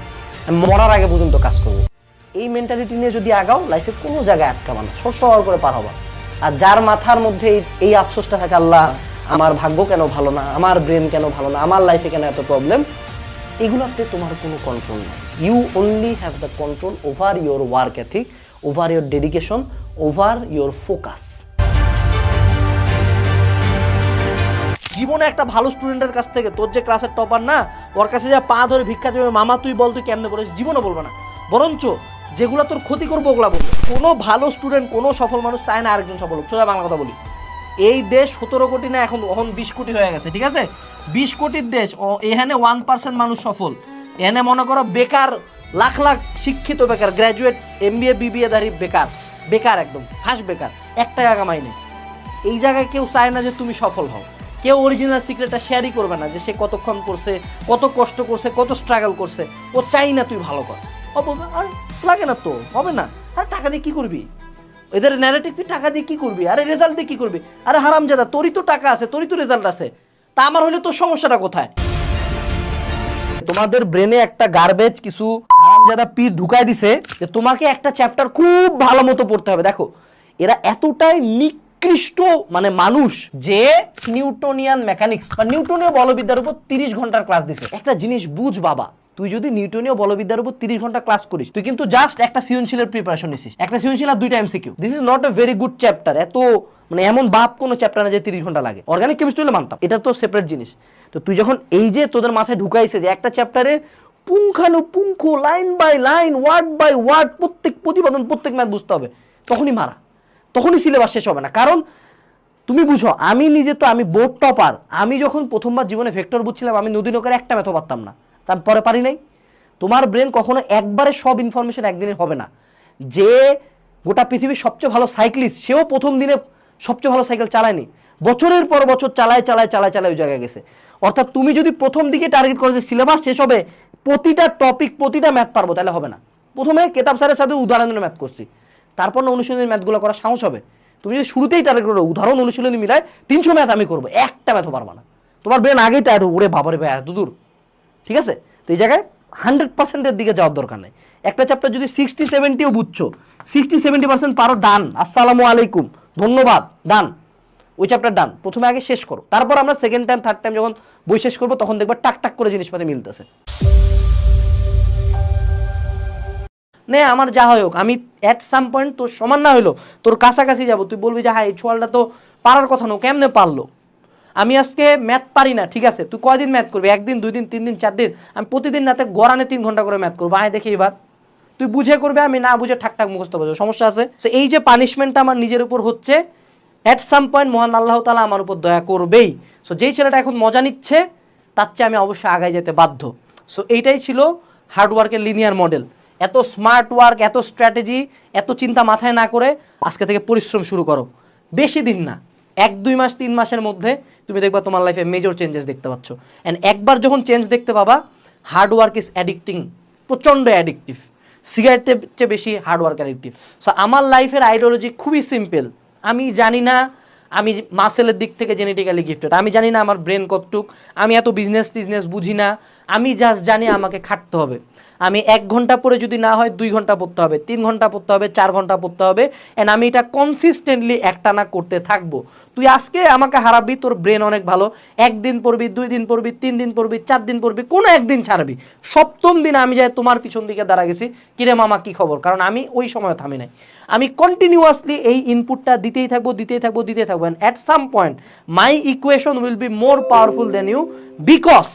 S7: মরার আগে পর্যন্ত কাজ করবো। এই মেন্টালিটি নিয়ে যদি আগাও, লাইফে কোনো জায়গায় আটকাবা না, সর করে পার হবা। আর যার মাথার মধ্যে এই আফসোসটা থাকে, আল্লাহ আমার ভাগ্য কেন ভালো না, আমার ব্রেন কেন ভালো না, আমার লাইফে কেন এত প্রবলেম, এগুলোতে তোমার কোনো কন্ট্রোল নেই। You only have the control over your work ethic, over your dedication, over your focus. জীবনে একটা ভালো স্টুডেন্টের কাছ থেকে, তোর যে ক্লাসের টপার না, ওর কাছে যা পা ধরে ভিক্ষা চাইবে, মামা তুই বল তুই কেমনে পড়েছিস, জীবনে বলবে না। বরঞ্চ যেগুলো তোর ক্ষতি করবো ওগুলা বলবে। কোনো ভালো স্টুডেন্ট, কোনো সফল মানুষ চায় না আরেকজন সফল হোক। সোজা বাংলা কথা বলি, এই দেশ 17 কোটি না, এখন 20 কোটি হয়ে গেছে, ঠিক আছে? 20 কোটির দেশ, এখানে 1% মানুষ সফল। এখানে মনে করো বেকার, লাখ লাখ শিক্ষিত বেকার, গ্র্যাজুয়েট MBA BBA ধারী বেকার একদম ফাঁস বেকার, 1 টাকা কামাই নেই। এই জায়গায় কেউ চায় না যে তুমি সফল হও। কেউ অরিজিনাল সিক্রেটটা শেয়ারই করবে না, যে সে কতক্ষণ করছে, কত কষ্ট করছে, কত স্ট্রাগল করছে। ও চাই না তুই ভালো কর। আর লাগে না তো, হবে না। আর টাকা দিয়ে কি করবি? এদের ন্যারেটিভ, টাকা দিয়ে কি করবি? আরে রেজাল্ট দিয়ে কি করবি? আরে হারামজাদা, তোরই তো টাকা আছে, তোরই তো রেজাল্ট আছে, তা আমার হলে তোর সমস্যাটা কোথায়? তোমাদের ব্রেনে একটা গার্বেজ কিছু হারামজাদা পীর ঢুকায় দিছে যে তোমাকে একটা চ্যাপ্টার খুব ভালো মতো পড়তে হবে। দেখো, এরা এতটাই নিকৃষ্ট মানে মানুষ যে নিউটনিয়ান মেকানিক্স বা নিউটনীয় বলবিদ্যার উপর 30 ঘন্টার ক্লাস দিছে। একটা জিনিস বুঝ বাবা, তুই যদি নিউটনীয় বলবিদ্যার উপর 30 ঘন্টা ক্লাস করিস, তুই কিন্তু জাস্ট একটা সৃজনশীলের প্রিপারেশন নিছিস। একটা সৃজনশীল আর 2টা MCQ। This is not a very good chapter. এত মানে এমন বাপ কোনো চ্যাপ্টার না যে 30 ঘন্টা লাগে। অর্গানিক কেমিস্ট্রি হলে মানতাম, এটা তো সেপারেট জিনিস। তো তুই যখন এই যে তোদের মাথায় ঢুকাইছে যে একটা চ্যাপ্টারের পুঙ্খানুপুঙ্খ, line by line, word by word, প্রত্যেক প্রতিপাদন, প্রত্যেক ম্যাথ বুঝতে হবে, তখনই মারা, তখনই সিলেবাস শেষ হবে না। কারণ তুমি বুঝো, আমি নিজে তো আমি বোর্ড টপার। আমি যখন প্রথমবার জীবনে ভেক্টর বুঝছিলাম, আমি নদী নৌকার একটা ম্যাথও পারতাম না, তার পরে পারি নাই। তোমার ব্রেন কখনো একবারে সব ইনফরমেশন একদিনে হবে না। যে গোটা পৃথিবীর সবচেয়ে ভালো সাইক্লিস্ট, সেও প্রথম দিনে সবচেয়ে ভালো সাইকেল চালায়নি, বছরের পর বছর চালায় ওই জায়গায় গেছে। অর্থাৎ তুমি যদি প্রথম দিকে টার্গেট করো যে সিলেবাস শেষ হবে, প্রতিটা টপিক, প্রতিটা ম্যাথ পারবো, তাহলে হবে না। প্রথমে কেতাব স্যারের সাথে উদাহরণের ম্যাথ করছি, তারপর না অনুশীলনের ম্যাথগুলো করা সাহস হবে। তুমি যদি শুরুতেই টার্গেট করো উদাহরণ অনুশীলনী মিলায় 300 ম্যাথ আমি করবো, একটা ম্যাথও পারবা না। তোমার ব্রেন আগেই টায়ার্ড, ওরে বাবারে ভাই এত দূর, ঠিক আছে? তো এই জায়গায় 100%-এর দিকে যাওয়ার দরকার নেই। একটা চ্যাপ্টার যদি 60-70ও বুঝছো, 60-70% পারো, ডান, আসসালামু আলাইকুম, ধন্যবাদ, ডান, ওই চ্যাপ্টার ডান। প্রথমে আগে শেষ করো, তারপর আমরা সেকেন্ড টাইম থার্ড টাইম যখন বই শেষ করবো, তখন দেখবা টাক টাক করে জিনিসপাতি মিলতেছে। নে আমার যা হয় হোক, আমি অ্যাট সাম পয়েন্ট তোর সমান না হইলো তোর কাছাকাছি যাবো। তুই বলবি যে হ্যাঁ এই ছোয়ালটা তো পারার কথা না, কেমনে পারলো? আমি আজকে ম্যাথ পারি না, ঠিক আছে, তুই কয়দিন ম্যাথ করবি? 1 দিন, 2 দিন, 3 দিন, 4 দিন? আমি প্রতিদিন রাতে গড়ানে 3 ঘন্টা করে ম্যাথ করবো। আয় দেখি এবার তুই বুঝে করবে, আমি না বুঝে ঠাকঠাক মুখস্থ করবো, সমস্যা আছে? সো এই যে পানিশমেন্টটা আমার নিজের উপর হচ্ছে, অ্যাট সাম পয়েন্ট মহান আল্লাহ তাআলা আমার উপর দয়া করবেই। সো যেই ছেলেটা এখন মজা নিচ্ছে, তার চেয়ে আমি অবশ্যই আগায় যেতে বাধ্য। সো এইটাই ছিল হার্ডওয়ার্কের লিনিয়ার মডেল। এত স্মার্ট ওয়ার্ক, এত স্ট্র্যাটেজি, এত চিন্তা মাথায় না করে আজকে থেকে পরিশ্রম শুরু করো। বেশি দিন না, 1-2 মাস 3 মাসের মধ্যে তুমি দেখবা তোমার লাইফে মেজর চেঞ্জেস দেখতে পাচ্ছ। অ্যান্ড একবার যখন চেঞ্জ দেখতে পাবা, হার্ডওয়ার্ক ইজ অ্যাডিক্টিং, প্রচণ্ড অ্যাডিক্টিভ। সিগারেটের চেয়ে বেশি হার্ডওয়ার্ক অ্যাডিক্টিভ। সো আমার লাইফের আইডিওলজি খুবই সিম্পল। আমি জানি না আমি মাসেলের দিক থেকে জেনেটিক্যালি গিফটেড, আমি জানি না আমার ব্রেন কতটুক, আমি এত বিজনেস বুঝি না। আমি জাস্ট জানি আমাকে খাটতে হবে। আমি 1 ঘন্টা পরে যদি না হয় 2 ঘন্টা পড়তে হবে, 3 ঘন্টা পড়তে হবে, 4 ঘন্টা পড়তে হবে। অ্যান্ড আমি এটা কনসিস্টেন্টলি একটানা করতে থাকবো। তুই আজকে আমাকে হারাবি, তোর ব্রেন অনেক ভালো, 1 দিন পড়বি, 2 দিন পড়বি, 3 দিন পড়বি, 4 দিন পড়বি, কোনো একদিন ছাড়বি। 7ম দিন আমি যাই তোমার পিছন দিকে দাঁড়া গেছি, কিরে মামা কি খবর? কারণ আমি ওই সময় থামি নাই। আমি কন্টিনিউয়াসলি এই ইনপুটটা দিতেই থাকবো। And at some point my equation will be more powerful than you, because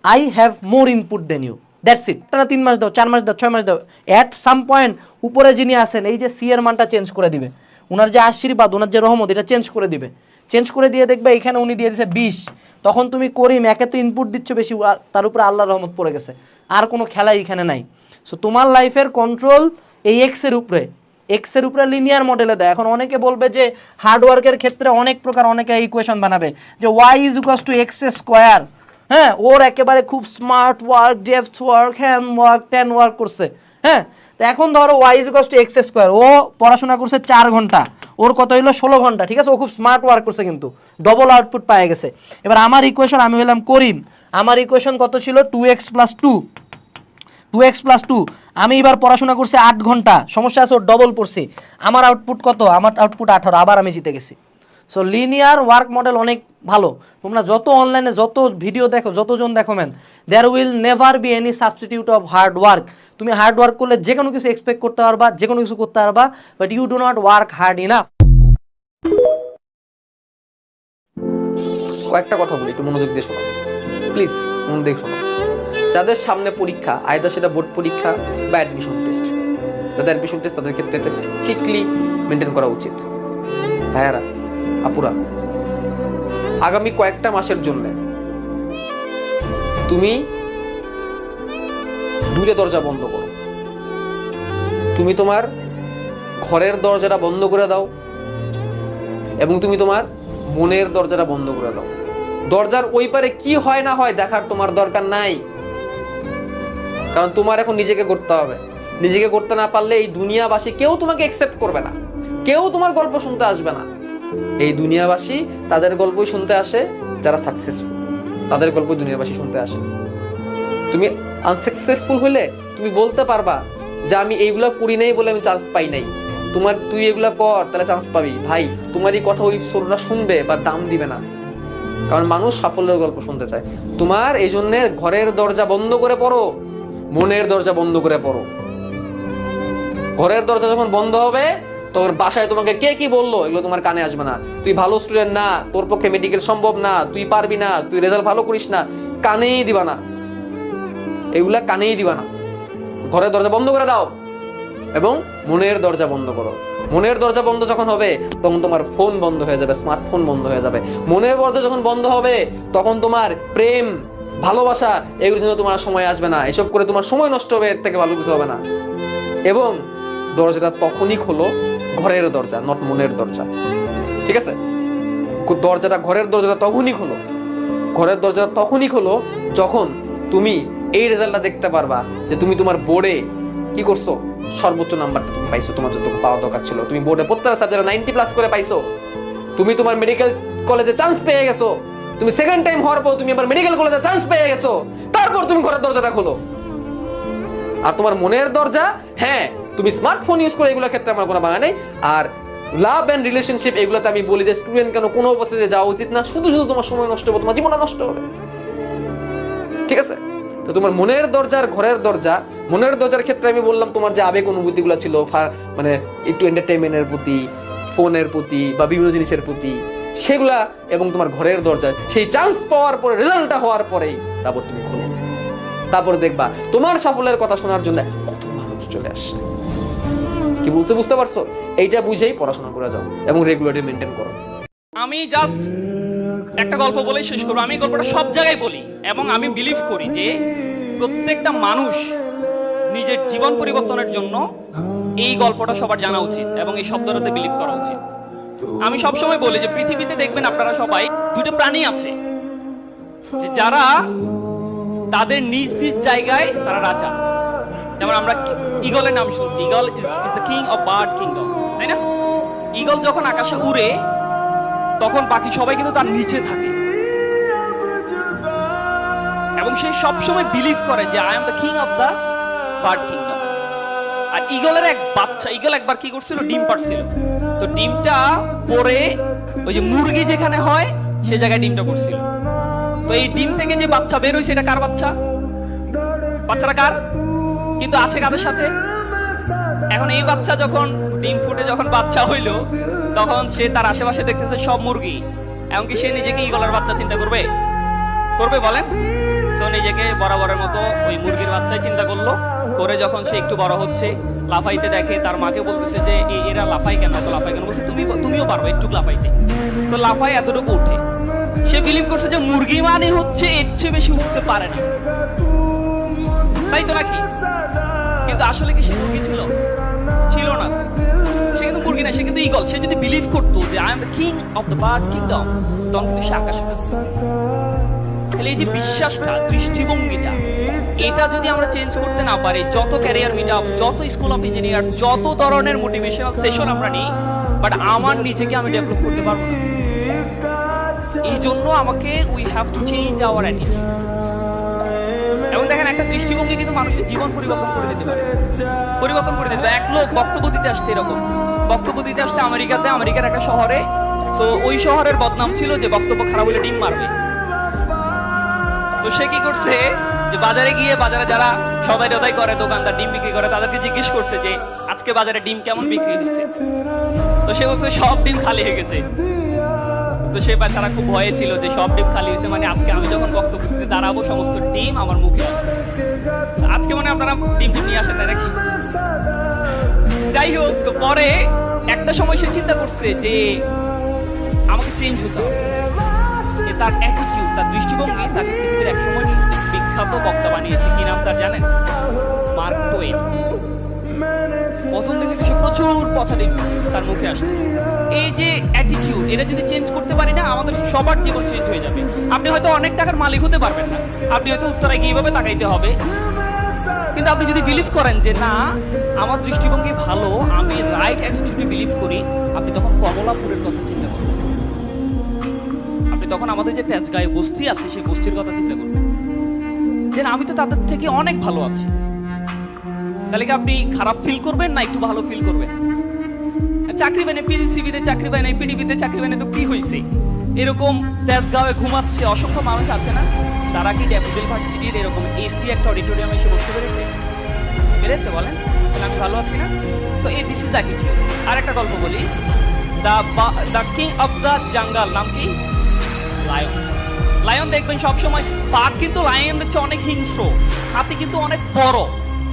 S7: I have more input than you. That's it. টানা 3 মাস দাও, 4 মাস দাও, 6 মাস দাও, অ্যাট সাম পয়েন্ট উপরে যিনি আসেন, এই যে সি এর মানটা চেঞ্জ করে দিবে, ওনার যে আশীর্বাদ, ওনার যে রহমত, এটা চেঞ্জ করে দিবে। চেঞ্জ করে দিয়ে দেখবে এখানে উনি দিয়ে দিয়েছে 20, তখন তুমি করিম একে তো ইনপুট দিচ্ছ বেশি, তার উপরে আল্লাহর রহমত পড়ে গেছে, আর কোনো খেলাই এখানে নাই। সো তোমার লাইফের কন্ট্রোল এই এক্সের উপরে লিনিয়ার মডেলে দেয়। এখন অনেকে বলবে যে হার্ডওয়ার্কের ক্ষেত্রে অনেক প্রকার, অনেকে ইকুয়েশন বানাবে যে y = x²। হ্যাঁ, ওর একেবারে খুব smart work, depth work, hand work, 10 work করছে। হ্যাঁ, তো এখন ধরো Y is equals to X square, ও পড়াশোনা করছে 4 ঘন্টা, ওর কত হইলো 16 ঘন্টা, ঠিক আছে, ও খুব স্মার্ট ওয়ার্ক করছে কিন্তু ডবল আউটপুট পায়ে গেছে। এবার আমার ইকুয়েশন, আমি হলাম করিম, আমার ইকুয়েশন কত ছিল 2x + 2, আমি এবার পড়াশোনা করছি 8 ঘন্টা, সমস্যা আছে ওর ডবল পড়ছি, আমার আউটপুট কত, আমার আউটপুট 18, আবার আমি জিতে গেছি। সো লিনিয়ার ওয়ার্ক মডেল অনেক ভালো, তোমরা যত অনলাইনে যত ভিডিও দেখো, যতজন দেখো man, there will never be any substitute of hard work. তুমি হার্ড ওয়ার্ক করলে যে কোনো কিছু এক্সপেক্ট করতে পারবা, যে কোনো কিছু করতে পারবা, but you do not work hard enough.
S8: কয়েকটা কথা বলি, একটু মনোযোগ দিয়ে শোনো প্লিজ, মন দিয়ে শোনো। যাদের সামনে পরীক্ষা, আইদার সেটা বোর্ড পরীক্ষা বা অ্যাডমিশন টেস্ট, যাদের অ্যাডমিশন টেস্ট তাদের ক্ষেত্রে এটা স্ট্রিক্টলি মেনটেন করা উচিত। ভাইয়ারা, আপুরা, আগামী কয়েকটা মাসের জন্য তুমি দূরে দরজা বন্ধ করো, তুমি তোমার ঘরের দরজাটা বন্ধ করে দাও এবং তুমি তোমার মনের দরজাটা বন্ধ করে দাও। দরজার ওই পারে কি হয় না হয় দেখার তোমার দরকার নাই, কারণ তোমার এখন নিজেকে করতে হবে। নিজেকে করতে না পারলে এই দুনিয়াবাসী কেউ তোমাকে অ্যাকসেপ্ট করবে না, কেউ তোমার গল্প শুনতে আসবে না। এই দুনিয়াবাসী তাদের গল্পই শুনতে আসে যারা সাকসেসফুল, তাদের গল্পই দুনিয়াবাসী শুনতে আসে। তুমি আনসাকসেসফুল হলে তুমি বলতে পারবা যে আমি এইগুলা করি নাই বলে আমি চান্স পাই নাই, তুই এগুলা কর তাহলে চান্স পাবি। ভাই, তোমার এই কথা ওই ছোটরা শুনবে বা দাম দিবে না, কারণ মানুষ সাফল্যের গল্প শুনতে চায়। তোমার এই জন্য ঘরের দরজা বন্ধ করে পড়ো, মনের দরজা বন্ধ করে পড়ো। ঘরের দরজা যখন বন্ধ হবে তোর বাসায় তোমাকে কে কি বললো এগুলো তোমার কানে আসবে না। তুই ভালো স্টুডেন্ট না, তোর পক্ষে মেডিকেল সম্ভব না, তুই পারবি না, তুই রেজাল্ট ভালো করিস না, কানেই দিবা না, এগুলা কানেই দিবা না। ঘরের দরজা বন্ধ করে দাও এবং মনের দরজা বন্ধ করো। মনের দরজা বন্ধ যখন হবে তখন তোমার ফোন বন্ধ হয়ে যাবে, স্মার্টফোন বন্ধ হয়ে যাবে। মনের দরজা যখন বন্ধ হবে তখন তোমার প্রেম, ভালোবাসা এগুলোর জন্য তোমার সময় আসবে না, এসব করে তোমার সময় নষ্ট হবে, এর থেকে ভালো কিছু হবে না। এবং দরজাটা তখনই খোলো, ঘরের দরজা, নট মনের দরজা, ঠিক আছে? দরজাটা, ঘরের দরজাটা তখনই খোলো, ঘরের দরজাটা তখনই খোলো যখন তুমি এই রেজাল্টটা দেখতে পারবা যে তুমি তোমার বোর্ডে কি করছো, সর্বোচ্চ নাম্বারটা তুমি পাইছো, তোমার যতটুকু পাওয়া দরকার ছিল। তুমি বোর্ডে প্রত্যেকটা সাবজেক্টে 90+ করে পাইছো, তুমি তোমার মেডিকেল কলেজে চান্স পেয়ে গেছো, তুমি সেকেন্ড টাইম হওয়ার পর তুমি আবার মেডিকেল কলেজে চান্স পেয়ে গেছো, তারপর তুমি ঘরের দরজাটা খোলো। আর তোমার মনের দরজা, হ্যাঁ তুমি স্মার্টফোন ইউজ করে, এগুলোর ক্ষেত্রে আমার কোনো বাধা নেই। আর লাভ এন্ড রিলেশনশিপ এগুলোতে আমি বলি যে স্টুডেন্ট কেন কোনো অবস্থাতে যাওয়া উচিত না, শুধু শুধু তোমার সময় নষ্ট হবে, তোমার জীবনটা নষ্ট হবে, ঠিক আছে? তো তোমার মনের দরজা আর ঘরের দরজা, মনের দরজার ক্ষেত্রে আমি বললাম তোমার যে আবেগ অনুভূতিগুলো ছিল, মানে একটু এন্টারটেইনমেন্টের প্রতি, ফোনের প্রতি বা বিভিন্ন জিনিসের প্রতি, সেগুলা, এবং তোমার ঘরের দরজা সেই চান্স পাওয়ার পরে, রেজাল্টটা হওয়ার পরেই তারপর তুমি খোলো। তারপরে দেখবা তোমার সাফল্যের কথা শোনার জন্য কত মানুষ চলে আসছে। কি বুঝতে পারছো? এইটা বুঝেই পড়াশোনা করে যাও এবং রেগুলারলি মেনটেন করো।
S9: আমি জাস্ট একটা গল্প বলে শেষ করবো। আমি গল্পটা সব জায়গায় বলি এবং আমি বিলিভ করি যে প্রত্যেকটা মানুষ নিজের জীবন পরিবর্তনের জন্য এই গল্পটা সবার জানা উচিত এবং এই শব্দটাতে বিলিভ করা উচিত। আমি সবসময় বলি যে পৃথিবীতে দেখবেন আপনারা সবাই দুটো প্রাণী আছে যে যারা তাদের নিজ নিজ জায়গায় তারা রাজা। যেমন আমরা ঈগলের নাম শুনছি, eagle is the king of bird kingdom, তাই না? ঈগল যখন আকাশে উড়ে তখন বাকি সবাই কিন্তু তার নিচে থাকে এবং সে সবসময় বিলিভ করে যে I am the king of the bird kingdom. আর ঈগলের এক বাচ্চা, ঈগল একবার কি করছিল, ডিম পাড়ছিল। তো ডিমটা পরে ওই যে মুরগি যেখানে হয় সে জায়গায় ডিমটা পড়ছিল। তো এই ডিম থেকে যে বাচ্চা বের হয়েছে, এটা কার বাচ্চা? বাচ্চাটা কার? কিন্তু আছে কাদের সাথে? এখন এই বাচ্চা যখন ডিম ফুটে যখন বাচ্চা হইলো তখন সে তার আশেপাশে দেখতেছে সব মুরগি, এমনকি সে নিজেকে ঈগলের বাচ্চা চিন্তা করবে? বলেন? তো নিজেকে বরাবরের মতো ওই মুরগির বাচ্চাই চিন্তা করলো। করে যখন সে একটু বড় হচ্ছে, লাফাইতে দেখে, তার মাকে বলতেছে যে এরা লাফাই কেন, তো লাফাই কেন? বলছে তুমিও পারবে একটু লাফাইতে। তো লাফাই এতটুকু উঠে। সে বিলিভ করছে যে মুরগি মানে হচ্ছে এর চেয়ে বেশি উঠতে পারে না, তাই তো নাকি? কিন্তু আসলে কি সে মুরগি ছিল? ছিল না। সে কিন্তু মুরগি না, সে কিন্তু ঈগল। সে যদি বিলিভ করতো যে I am the king of the bird kingdom, তখন কিন্তু সে আকাশে। তাহলে এই যে বিশ্বাসটা, দৃষ্টিভঙ্গিটা এটা যদি আমরা চেঞ্জ করতে না পারি, যত ক্যারিয়ার মিটআপ, যত স্কুল অফ ইঞ্জিনিয়ার, যত ধরনের মোটিভেশনাল সেশন আমরা নিই, বাট আমার নিজেকে আমি ডেভেলপ করতে পারবো না। এই জন্য আমাকে we have to change our attitude. এবং দেখেন, একটা দৃষ্টিভঙ্গি কিন্তু মানুষের জীবন পরিবর্তন করে দিতে পারে, পরিবর্তন করে দিতে পারে। এক লোক বক্তব্য দিতে আসছে, এরকম বক্তব্য দিতে আসছে আমেরিকাতে, আমেরিকার একটা শহরে। তো ওই শহরের বদনাম ছিল যে বক্তব্য খারাপ হলে ডিম মারবে। তো সে কি করছে, যে বাজারে গিয়ে, বাজারে যারা সদাই টদাই করে, দোকানদার ডিম বিক্রি করে, তাদেরকে জিজ্ঞেস করছে যে আজকে বাজারে ডিম কেমন বিক্রি হচ্ছে। তো সে বলছে সব ডিম খালি হয়ে গেছে। তো সে বেচারা খুব ভয়ে ছিল যে সব ডিম খালি হয়েছে মানে আজকে আমি যখন বক্তব্য দিতে দাঁড়াবো সমস্ত ডিম আমার মুখে আসবে। আজকে মানে আপনারা ডিম নিয়ে আসেন না নাকি? যাই হোক, তো পরে একটা সময় সে চিন্তা করছে যে আমাকে চেঞ্জ হতে হবে। তার অ্যাটিটিউড, তার দৃষ্টিভঙ্গি তাকে পৃথিবীর এক সময় বিখ্যাত বক্তা বানিয়েছে। কি নাম তার জানেন? Mark two one. প্রথম থেকে সে প্রচুর পচা ডিম তার মুখে আসছে। এই যে অ্যাটিটিউড, এটা যদি চেঞ্জ করতে পারি না, আমাদের সবার জীবন চেঞ্জ হয়ে যাবে। আপনি হয়তো অনেক টাকার মালিক হতে পারবেন না, আপনি হয়তো উত্তরায় গিয়ে এভাবে তাকাইতে হবে, কিন্তু আপনি যদি বিলিভ করেন যে না আমার দৃষ্টিভঙ্গি ভালো, আমি রাইট অ্যাটিটিউডে বিলিভ করি, আপনি তখন কমলাপুরের কথা চিন্তা করবেন। আপনি তখন আমাদের যে তেজগাঁয়ে বস্তি আছে সেই বস্তির কথা চিন্তা করবেন যে আমি তো তাদের থেকে অনেক ভালো আছি। তাহলে কি আপনি খারাপ ফিল করবেন না একটু ভালো ফিল করবেন? চাকরি পায় না, পিজিসিবিতে চাকরি পায় না, পিডিবিতে চাকরি পায় না, তো কি হয়েছে? এরকম তেজগাঁওয়ে ঘুমাচ্ছে অসংখ্য মানুষ আছে না? তারা কি ড্যাফোডিল ভার্সিটির এরকম এসি একটা অডিটোরিয়ামে এসে বসতে পেরেছে? পেরেছে বলেন? তাহলে আমি ভালো আছি না? তো এই দিস ইজ অ্যাটিটিউড। আর একটা গল্প বলি, the king of the jungle নাম কি? লায়ন। লায়ন দেখবেন সবসময়, বাঘ কিন্তু লায়নের চেয়ে অনেক হিংস্র, হাতি কিন্তু অনেক বড়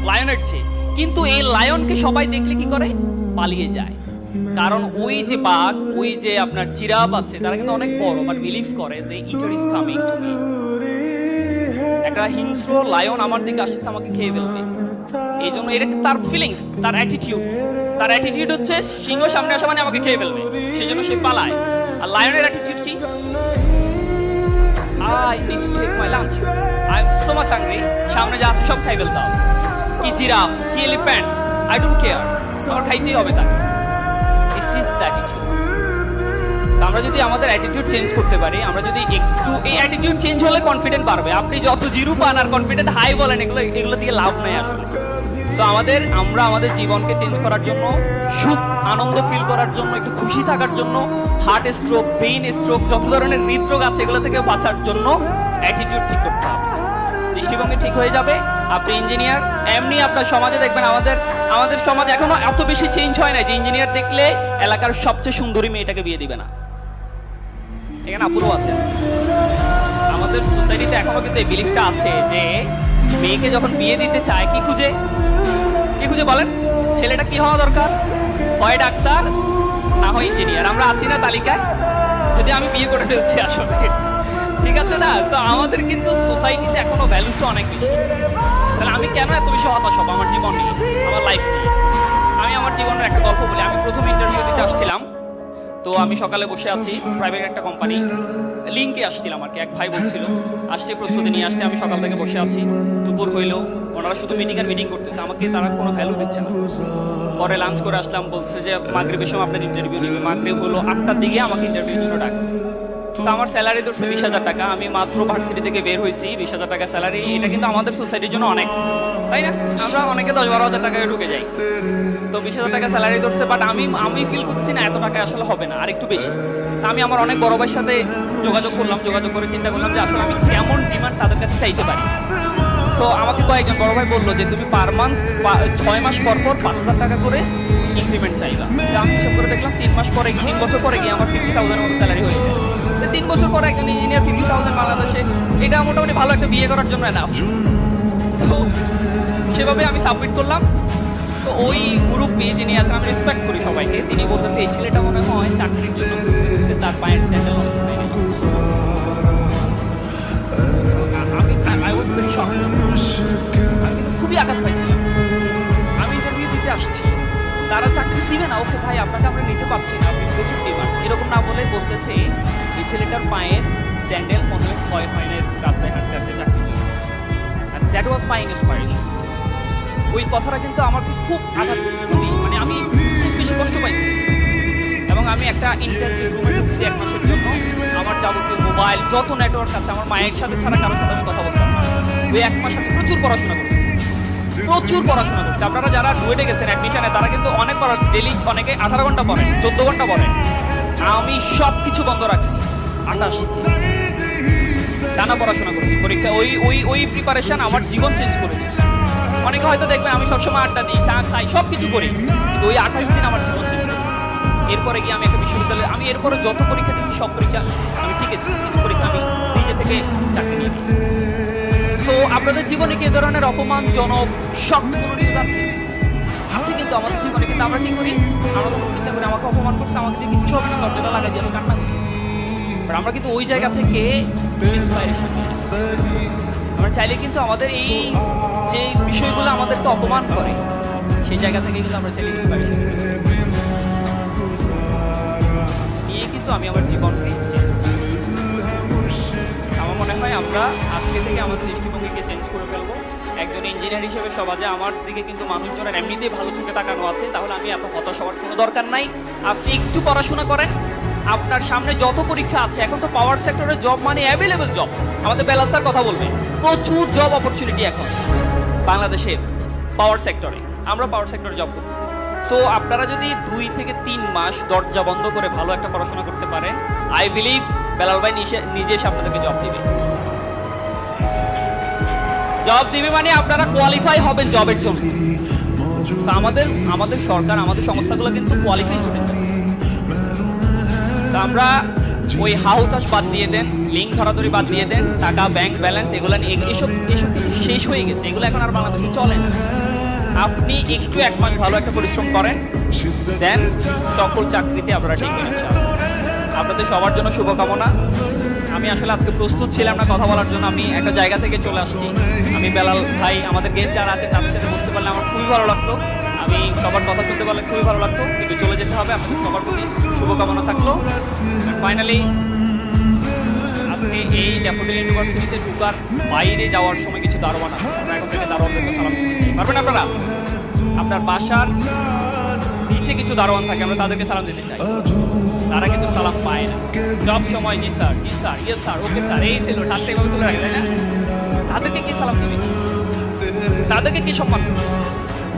S9: লায়নের চেয়ে, কিন্তু এই লায়নকে সবাই দেখলে কি করে? পালিয়ে যায়। কারণ ওই যে বাঘ, ওই যে আপনার জিরাফ আছে, তারা কিন্তু অনেক বড়, বাট বিলিভ করে যে ইটার ইজ কামিং টু মি। একটা হিংস্র লায়ন আমার দিকে আসছে, আমাকে খেয়ে ফেলবে। এই জন্য এটা তার ফিলিংস, তার অ্যাটিটিউড। তার অ্যাটিটিউড হচ্ছে সিংহ সামনে আসা মানে আমাকে খেয়ে ফেলবে, সেই জন্য সে পালায়। আর লায়নের অ্যাটিটিউড কি? I need to take my lunch. I'm so much hungry. সামনে যা আছে সব খাই ফেলতে হবে। কি জিরাফ, কি এলিফ্যান্ট, I don't care, আমার খাইতেই হবে তাকে। This is the attitude. আমরা যদি আমাদের অ্যাটিটিউড চেঞ্জ করতে পারি, আমরা যদি একটু, এই অ্যাটিটিউড চেঞ্জ হলে কনফিডেন্ট বাড়বে। আপনি যত জিরো পান আর কনফিডেন্ট হাই বলেন, এগুলো থেকে লাভ নেই আসলে। তো আমরা আমাদের জীবনকে চেঞ্জ করার জন্য, সুখ আনন্দ ফিল করার জন্য, একটু খুশি থাকার জন্য, হার্ট স্ট্রোক, ব্রেইন স্ট্রোক, যত ধরনের হৃদরোগ আছে এগুলো থেকে বাঁচার জন্য অ্যাটিটিউড ঠিক করতে হবে। দৃষ্টিভঙ্গি ঠিক হয়ে যাবে। আপনি ইঞ্জিনিয়ার, এমনি আপনার সমাজে দেখবেন, আমাদের সমাজ এখনো এত বেশি চেঞ্জ হয় না যে ইঞ্জিনিয়ার দেখলে এলাকার সবচেয়ে সুন্দরী মেয়েটাকে বিয়ে দিবে না। এখানে আপুরও আছে। আমাদের সোসাইটিতে এখনো কিন্তু এই বিলিফটা আছে যে মেয়েকে যখন বিয়ে দিতে চায় কি খুঁজে বলেন? ছেলেটা কি হওয়া দরকার? হয় ডাক্তার, না হয় ইঞ্জিনিয়ার। আমরা আছি না তালিকায়? যদি আমি বিয়ে করে ফেলছি আসলে, ঠিক আছে না? তো আমাদের কিন্তু সোসাইটিতে এখনো ভ্যালুসটা অনেক বেশি। তাহলে আমি কেন এত বেশি হতাশ হব আমার জীবন নিয়ে, আমার লাইফ নিয়ে? আমি আমার জীবনের একটা গল্প বলি। আমি প্রথম ইন্টারভিউ দিতে আসছিলাম, তো আমি সকালে বসে আছি, প্রাইভেট একটা কোম্পানি, লিঙ্কে আসছিলাম আর কি। এক ভাই বলছিল আসছে, প্রস্তুতি নিয়ে আসছে। আমি সকাল থেকে বসে আছি, দুপুর হইলো, ওনারা শুধু মিটিং আর মিটিং করতেছে, আমাকে তারা কোনো ভ্যালু দিচ্ছে না। পরে লাঞ্চ করে আসলাম, বলছে যে মাগরিবের সময় আপনার ইন্টারভিউ নেবে। মাগরিব হলো 8টার দিকে আমাকে ইন্টারভিউ জন্য ডাকছে। তো আমার স্যালারি ধরছে 20,000 টাকা। আমি মাত্র ভার্সিটি থেকে বের হয়েছি, 20,000 টাকা স্যালারি। এটা কিন্তু আমাদের সোসাইটির জন্য অনেক, তাই না? আমরা অনেকে 10-12,000 টাকায় ঢুকে যাই। তো 20,000 টাকা স্যালারি ধরছে, বাট আমি ফিল করছি না এত টাকা আসলে হবে না, আর একটু বেশি। আমি আমার অনেক বড় ভাইয়ের সাথে যোগাযোগ করলাম, যোগাযোগ করে চিন্তা করলাম যে আসলে আমি কেমন ডিমান্ড তাদের কাছে চাইতে পারি। তো আমাকে কয়েকজন বড় ভাই বললো যে তুমি পার মান্থ 6 মাস পর 5,000 টাকা করে ইনক্রিমেন্ট চাইবা। আমি হিসাব করে দেখলাম 3 মাস পরে, 3 বছর পরে গিয়ে আমার 50,000 মতো স্যালারি হয়ে যায়। 3 বছর পরে একজন ইঞ্জিনিয়ার 50,000 বাংলাদেশে, এটা মোটামুটি ভালো একটা বিয়ে করার জন্য এনাফ। তো সেভাবে আমি সাবমিট করলাম। তো ওই মুরব্বি যিনি আছেন, আমি রেসপেক্ট করি সবাইকে, তিনি বলতেছে এই ছেলেটা মনে হয় চাকরির জন্য তার পায়ের স্যান্ডেল নষ্ট হয়ে গেছে। I was very shocked. আমি কিন্তু খুবই আকাশ পাইছিলাম। আমি ইন্টারভিউ দিতে আসছি, তারা চাকরি দিবে না, ওকে ভাই আপনাকে আমরা নিতে পারছি না, আপনি প্রচুর ডিমান্ড, এরকম না বলে বলতেছে এই ছেলেটার পায়ের স্যান্ডেল মনে হয় ক্ষয় হয় না রাস্তায় হাঁটতে হাঁটতে চাকরি। আর দ্যাট ওয়াজ মাই ইন্সপাইরেশন। ওই কথাটা কিন্তু আমাকে খুব আঘাত মানে আমি খুব বেশি কষ্ট পাইছি এবং আমি একটা ইন্টেনসিভ রুমে ঢুকছি 1 মাসের জন্য। আমার যাবতীয় মোবাইল যত নেটওয়ার্ক আছে আমার মায়ের সাথে ছাড়া কারোর সাথে আমি কথা বলতাম না। ওই 1 মাস আমি প্রচুর পড়াশোনা করছি, আপনারা যারা ডুয়েটে গেছেন অ্যাডমিশনে তারা কিন্তু অনেক ডেলি অনেকে 18 ঘন্টা পড়েন, 14 ঘন্টা পড়েন। আমি সব কিছু বন্ধ রাখছি, 28 টানা পড়াশোনা করছি। পরীক্ষা ওই প্রিপারেশন আমার জীবন চেঞ্জ করে দিয়েছে। অনেকে হয়তো দেখবে আমি সবসময় আড্ডা দিই, চা খাই, সব কিছু করি, কিন্তু ওই 28 দিন আমার জীবন চেঞ্জ করে। এরপরে গিয়ে আমি একটা বিশ্ববিদ্যালয়ে, আমি এরপরে যত পরীক্ষা দিচ্ছি সব পরীক্ষা আমি টিকেছি, কিছু পরীক্ষা আমি নিজে থেকে চাকরি নিয়ে নিই। তো আপনাদের জীবনে কি ধরনের অপমানজনক শক কোনো নিউজ আছে কিন্তু আমাদের জীবনে, কিন্তু আমরা কি করি, আমরা তখন চিন্তা করি আমাকে অপমান করছে, আমাকে দিয়ে কিচ্ছু হবে না, দরজাটা লাগাই যেন কান্না করি। আমরা কিন্তু ওই জায়গা থেকে ইন্সপাইরেশন আমরা চাইলে কিন্তু আমাদের এই যে বিষয়গুলো আমাদেরকে অপমান করে সেই জায়গা থেকে কিন্তু আমরা চাইলে ইন্সপাইরেশন নিয়ে কিন্তু আমি আমার জীবনকে আমার মনে হয় আমরা আজকে থেকে আমাদের দৃষ্টিভঙ্গিকে চেঞ্জ করে ফেলবো। একজন ইঞ্জিনিয়ার হিসেবে সমাজে আমার দিকে কিন্তু মানুষজনের এমনিতেই ভালো চোখে তাকানো আছে, তাহলে আমি এত হতাশ হওয়ার কোনো দরকার নাই। আপনি একটু পড়াশোনা করেন, আপনার সামনে যত পরীক্ষা আছে, এখন তো পাওয়ার সেক্টরে জব মানে অ্যাভেলেবল জব, আমাদের বেলাসার কথা বলবেন, প্রচুর জব অপরচুনিটি এখন বাংলাদেশের পাওয়ার সেক্টরে, আমরা পাওয়ার সেক্টরে জব করতেছি। সো আপনারা যদি 2 থেকে 3 মাস দরজা বন্ধ করে ভালো একটা পড়াশোনা করতে পারেন, আই বিলিভ বেলাল ভাই নিজে এসে আপনাদেরকে জব দিবে। জব দিবে মানে আপনারা কোয়ালিফাই হবেন জবের জন্য। আমাদের সরকার, আমাদের সংস্থাগুলো কিন্তু কোয়ালিফাই স্টুডেন্ট চাচ্ছে। আমরা ওই হাউতাস বাদ দিয়ে দেন, লিঙ্ক ধরাধরি বাদ দিয়ে দেন, টাকা ব্যাংক ব্যালেন্স এগুলো এসব শেষ হয়ে গেছে, এগুলো এখন আর বাংলাদেশে চলে না। আপনি একটু 1 মাস ভালো একটা পরিশ্রম করেন, দেন সকল চাকরিতে আপনারা ঠিক করেন। আপনাদের সবার জন্য শুভকামনা। আমি আসলে আজকে প্রস্তুত ছিলাম না কথা বলার জন্য, আমি একটা জায়গা থেকে চলে আসছি। আমি বেলাল ভাই আমাদের গেস্ট যারা আছে তাদের সাথে বসতে পারলে আমার খুবই ভালো লাগতো, আমি সবার কথা শুনতে পারলে খুবই ভালো লাগতো, কিন্তু চলে যেতে হবে। আপনাদের সবার প্রতি শুভকামনা থাকলো। ফাইনালি আজকে এই ড্যাফোডিল ইউনিভার্সিটিতে ঢোকার বাইরে যাওয়ার সময় কিছু দারোয়ান আছে, আমরা এখন থেকে দারোয়ানদেরকে সালাম দিতে পারবেন আপনারা? আপনার বাসার নিচে কিছু দারোয়ান থাকে, আমরা তাদেরকে সালাম দিতে চাই, তারা কিন্তু সালাম পায় না সব সময়। জি স্যার, জি sir, yes sir, okay sir, এই ছিল হাতটা এভাবে তুলে রাখে, তাই না? তাদেরকে কি সালাম দিবে, তাদেরকে কি সম্মান করবে?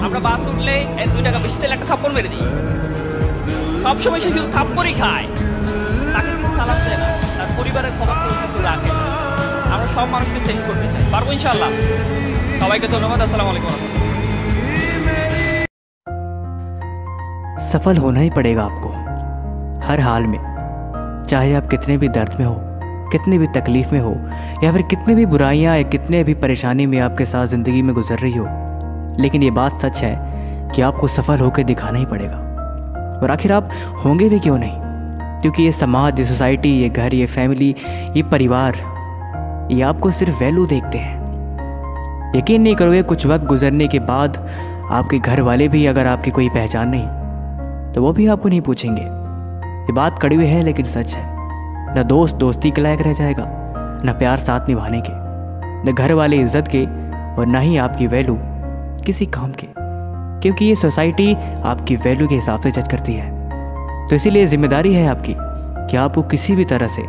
S9: আমরা বাস উঠলে 2 টাকা বেশি তেলে একটা থাপ্পড় মেরে দিই, সবসময় সে শুধু থাপ্পড়ই খায়, তাকে কিন্তু সালাম দেয় না, তার পরিবারের খবর কিন্তু রাখে। আমরা সব মানুষকে চেঞ্জ করতে চাই, পারবো ইনশাআল্লাহ। সবাইকে ধন্যবাদ, আসসালামু আলাইকুম।
S1: सफल होना ही पड़ेगा आपको हर हाल में, चाहे आप कितने भी दर्द में हो, कितनी भी तकलीफ़ में हो, या फिर कितनी भी बुराइयां या कितने भी परेशानी में आपके साथ ज़िंदगी में गुजर रही हो। लेकिन ये बात सच है कि आपको सफल होकर दिखाना ही पड़ेगा। और आखिर आप होंगे भी क्यों नहीं, क्योंकि ये समाज, ये सोसाइटी, ये घर, ये फैमिली, ये परिवार, ये आपको सिर्फ वैल्यू देखते हैं। यकीन नहीं करोगे, कुछ वक्त गुजरने के बाद आपके घर वाले भी अगर आपकी कोई पहचान नहीं तो वो भी आपको नहीं पूछेंगे। ये बात कड़वी है लेकिन सच है। न दोस्त दोस्ती के लायक रह जाएगा, न प्यार साथ निभाने के, न घर वाले इज्जत के, और न ही आपकी वैल्यू किसी काम के, क्योंकि ये सोसाइटी आपकी वैल्यू के हिसाब से जज करती है। तो इसीलिए जिम्मेदारी है आपकी कि आपको किसी भी तरह से,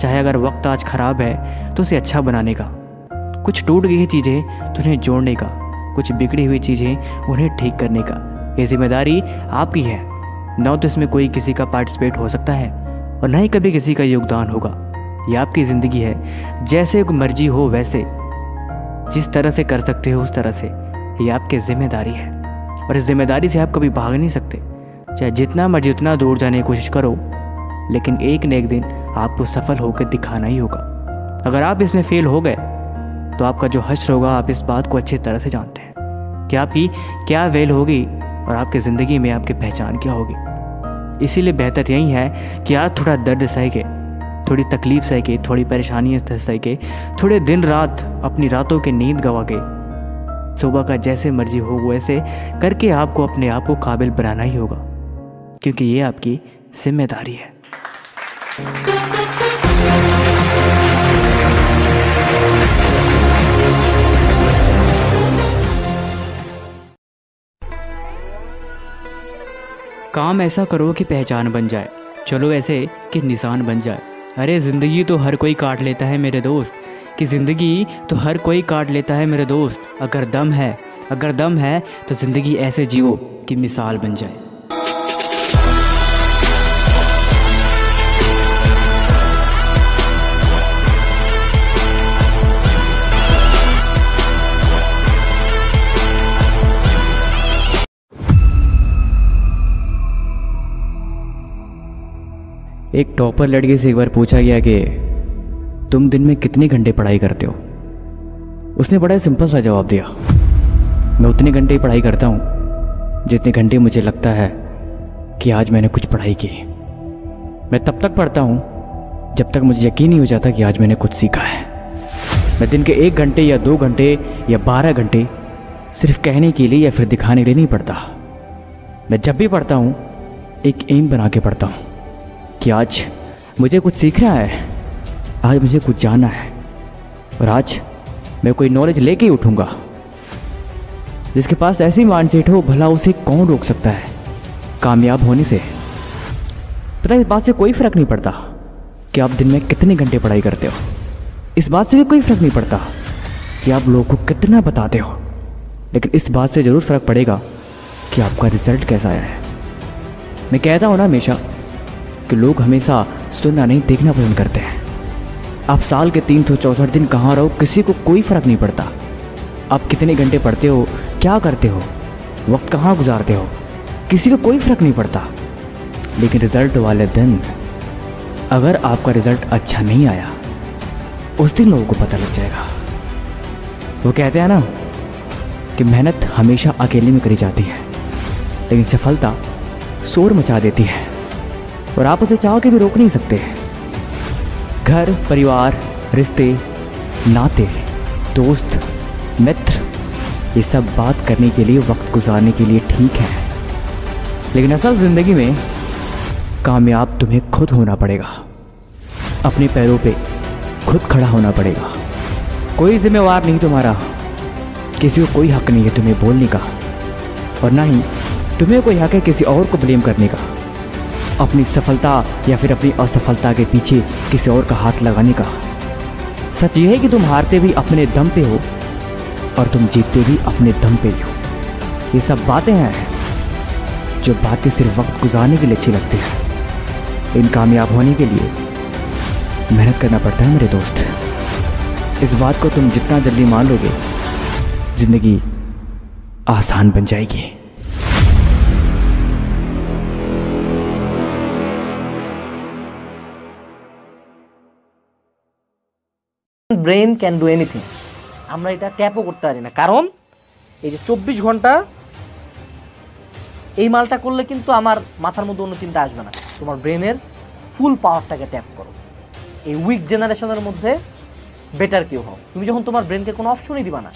S1: चाहे अगर वक्त आज ख़राब है तो उसे अच्छा बनाने का, कुछ टूट गई चीज़ें तो उन्हें जोड़ने का, कुछ बिगड़ी हुई चीज़ें उन्हें ठीक करने का। ये जिम्मेदारी आपकी है। न तो इसमें कोई किसी का पार्टिसिपेट हो सकता है और न ही कभी किसी का योगदान होगा। ये आपकी ज़िंदगी है, जैसे मर्जी हो वैसे, जिस तरह से कर सकते हो उस तरह से, ये आपकी जिम्मेदारी है। और इस जिम्मेदारी से आप कभी भाग नहीं सकते, चाहे जितना मर्जी उतना दूर जाने की कोशिश करो, लेकिन एक न एक दिन आपको सफल होकर दिखाना ही होगा। अगर आप इसमें फेल हो गए तो आपका जो हश्र होगा, आप इस बात को अच्छी तरह से जानते हैं कि आपकी क्या वैल्यू होगी और आपकी ज़िंदगी में आपकी पहचान क्या होगी। इसीलिए बेहतर यही है कि आज थोड़ा दर्द सह के, थोड़ी तकलीफ़ सह के, थोड़ी परेशानियाँ सह के, थोड़े दिन रात अपनी रातों की नींद गवा के, सुबह का जैसे मर्जी हो वैसे करके आपको अपने आप को काबिल बनाना ही होगा, क्योंकि ये आपकी जिम्मेदारी है। काम ऐसा करो कि पहचान बन जाए, चलो ऐसे कि निशान बन जाए। अरे ज़िंदगी तो हर कोई काट लेता है मेरे दोस्त, कि ज़िंदगी तो हर कोई काट लेता है मेरे दोस्त। अगर दम है तो ज़िंदगी ऐसे जियो कि मिसाल बन जाए। एक टॉपर लड़के से एक बार पूछा गया कि तुम दिन में कितने घंटे पढ़ाई करते हो। उसने बड़ा सिंपल सा जवाब दिया, मैं उतने घंटे ही पढ़ाई करता हूँ जितने घंटे मुझे लगता है कि आज मैंने कुछ पढ़ाई की। मैं तब तक पढ़ता हूँ जब तक मुझे यकीन नहीं हो जाता कि आज मैंने कुछ सीखा है। मैं दिन के 1 घंटे या 2 घंटे या 12 घंटे सिर्फ कहने के लिए या फिर दिखाने के लिए नहीं पढ़ता। मैं जब भी पढ़ता हूँ एक एम बना के पढ़ता हूँ कि आज मुझे कुछ सीखना है, आज मुझे कुछ जानना है, और आज मैं कोई नॉलेज लेके ही उठूँगा। जिसके पास ऐसी माइंडसेट हो, भला उसे कौन रोक सकता है कामयाब होने से। पता है, इस बात से कोई फ़र्क नहीं पड़ता कि आप दिन में कितने घंटे पढ़ाई करते हो। इस बात से भी कोई फ़र्क नहीं पड़ता कि आप लोगों को कितना बताते हो। लेकिन इस बात से ज़रूर फ़र्क पड़ेगा कि आपका रिज़ल्ट कैसा आया है। मैं कहता हूँ ना हमेशा कि लोग हमेशा सुनना नहीं देखना पसंद करते हैं। आप साल के 364 दिन कहाँ रहो, किसी को कोई फ़र्क नहीं पड़ता। आप कितने घंटे पढ़ते हो, क्या करते हो, वक्त कहाँ गुजारते हो, किसी को कोई फ़र्क नहीं पड़ता। लेकिन रिज़ल्ट वाले दिन अगर आपका रिज़ल्ट अच्छा नहीं आया, उस दिन लोगों को पता लग जाएगा। वो कहते हैं ना कि मेहनत हमेशा अकेले में करी जाती है, लेकिन सफलता शोर मचा देती है और आप उसे चाह के भी रोक नहीं सकते। घर, परिवार, रिश्ते, नाते, दोस्त, मित्र, ये सब बात करने के लिए, वक्त गुजारने के लिए ठीक है, लेकिन असल ज़िंदगी में कामयाब तुम्हें खुद होना पड़ेगा। अपने पैरों पे खुद खड़ा होना पड़ेगा। कोई जिम्मेवार नहीं तुम्हारा, किसी को कोई हक नहीं है तुम्हें बोलने का, और ना ही तुम्हें कोई हक है किसी और को ब्लेम करने का, अपनी सफलता या फिर अपनी असफलता के पीछे किसी और का हाथ लगाने का। सच ये है कि तुम हारते भी अपने दम पे हो और तुम जीतते भी अपने दम पे ही हो। ये सब बातें हैं जो बातें सिर्फ वक्त गुजारने के लिए अच्छी लगती हैं। इन कामयाब होने के लिए मेहनत करना पड़ता है मेरे दोस्त। इस बात को तुम जितना जल्दी मान लोगे, जिंदगी आसान बन जाएगी।
S7: Brain can do anything. আমরা এটা ট্যাপও করতে পারি না, কারণ এই যে 24 ঘন্টা এই মালটা করলে কিন্তু আমার মাথার মধ্যে অন্য চিন্তা আসবে না। তোমার ব্রেনের ফুল পাওয়ারটাকে ট্যাপ করো। এই উইক জেনারেশনের মধ্যে বেটার কেউ হও। তুমি যখন তোমার ব্রেনকে কোনো অপশনই দিবা না,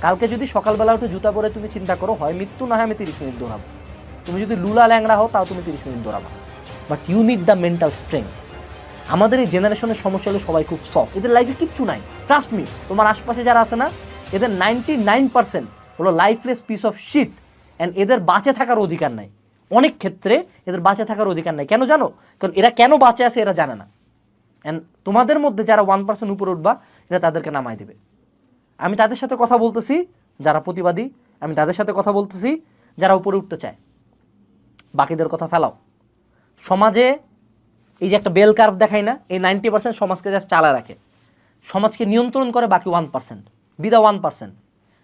S7: কালকে যদি সকালবেলা উঠে জুতা পরে তুমি চিন্তা করো, হয় মৃত্যু না হয় আমি 30 মিনিট দৌড়াবো। তুমি যদি লুলা ল্যাংড়া হও তাও তুমি 30 মিনিট দৌড়াবা, but you need the mental strength. আমাদের এই জেনারেশনের সমস্যা হলো সবাই খুব সফট, এদের লাইফে কিচ্ছু নাই। ট্রাস্ট মি, তোমার আশপাশে যারা আছে না, এদের 99% হলো lifeless piece of shit, and এদের বাঁচে থাকার অধিকার নাই। অনেক ক্ষেত্রে এদের বাঁচে থাকার অধিকার নাই। কেন জানো? কারণ এরা কেন বাঁচে আছে এরা জানে না। অ্যান্ড তোমাদের মধ্যে যারা 1% উপরে উঠবা, এরা তাদেরকে নামাই দেবে। আমি তাদের সাথে কথা বলতেছি যারা প্রতিবাদী, আমি তাদের সাথে কথা বলতেছি যারা উপরে উঠতে চায়। বাকিদের কথা ফেলাও। সমাজে এই যে একটা বেল কার্ভ দেখায় না, এই 90% সমাজকে জাস্ট চালায় রাখে, সমাজকে নিয়ন্ত্রণ করে বাকি 1%। বিদা 1%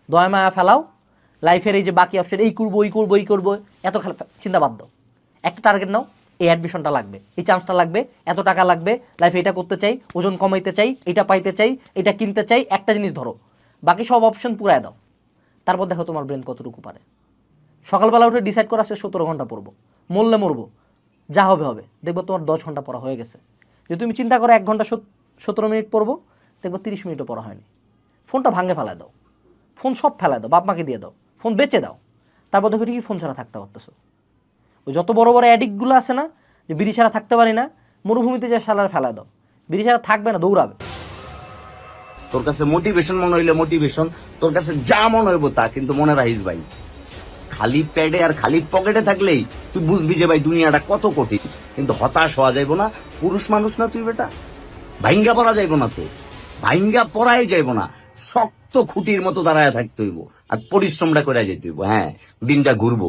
S7: দয়া মায়া ফেলাও। লাইফের এই যে বাকি অপশন, এই করবো এই করবো এই করবো, এত চিন্তা বাদ দাও। একটা টার্গেট নাও, এই অ্যাডমিশনটা লাগবে, এই চান্সটা লাগবে, এত টাকা লাগবে, লাইফে এটা করতে চাই, ওজন কমাইতে চাই, এটা পাইতে চাই, এটা কিনতে চাই, একটা জিনিস ধরো, বাকি সব অপশন পুরায় দাও। তারপর দেখো তোমার ব্রেন কতটুকু পারে। সকালবেলা উঠে ডিসাইড করা আছে 17 ঘন্টা পড়বো, মরলে মরবো, যা হবে হবে, দেখবো তোমার 10 ঘন্টা পড়া হয়ে গেছে। যদি তুমি চিন্তা করো 1 ঘন্টা 17 মিনিট পড়বো, দেখবো 30 মিনিটও পড়া হয়নি। ফোনটা ভাঙে ফেলায় দাও, ফোন সব ফেলায় দাও, বাপ মাকে দিয়ে দাও, ফোন বেচে দাও। তারপর দেখো ঠিকই ফোন ছাড়া থাকতে পারতেছো। ওই যত বড় বড় অ্যাডিক্টগুলো আছে না, যে বিড়ি ছাড়া থাকতে পারি না, মরুভূমিতে যা শালার ফেলায় দাও, বিড়ি ছাড়া থাকবে না, দৌড়াবে।
S10: তোর কাছে মোটিভেশন মনে হইলে মোটিভেশন, তোর কাছে যা মনে হইব তা, কিন্তু মনে রাখিস ভাই খালি প্যাডে আর খালি পকেটে থাকলেই তুই বুঝবি যে ভাই দুনিয়াটা কত কঠিন। কিন্তু হতাশ হওয়া যাইব না, পুরুষ মানুষ না তুই বেটা, ভাইঙ্গা পড়া যাইব না, তো ভাইঙ্গা পড়াই যাইব না, শক্ত খুঁটির মতো দাঁড়ায় থাকতে হইব আর পরিশ্রমটা করে যেতে হইব। হ্যাঁ, দিনটা ঘুরবো।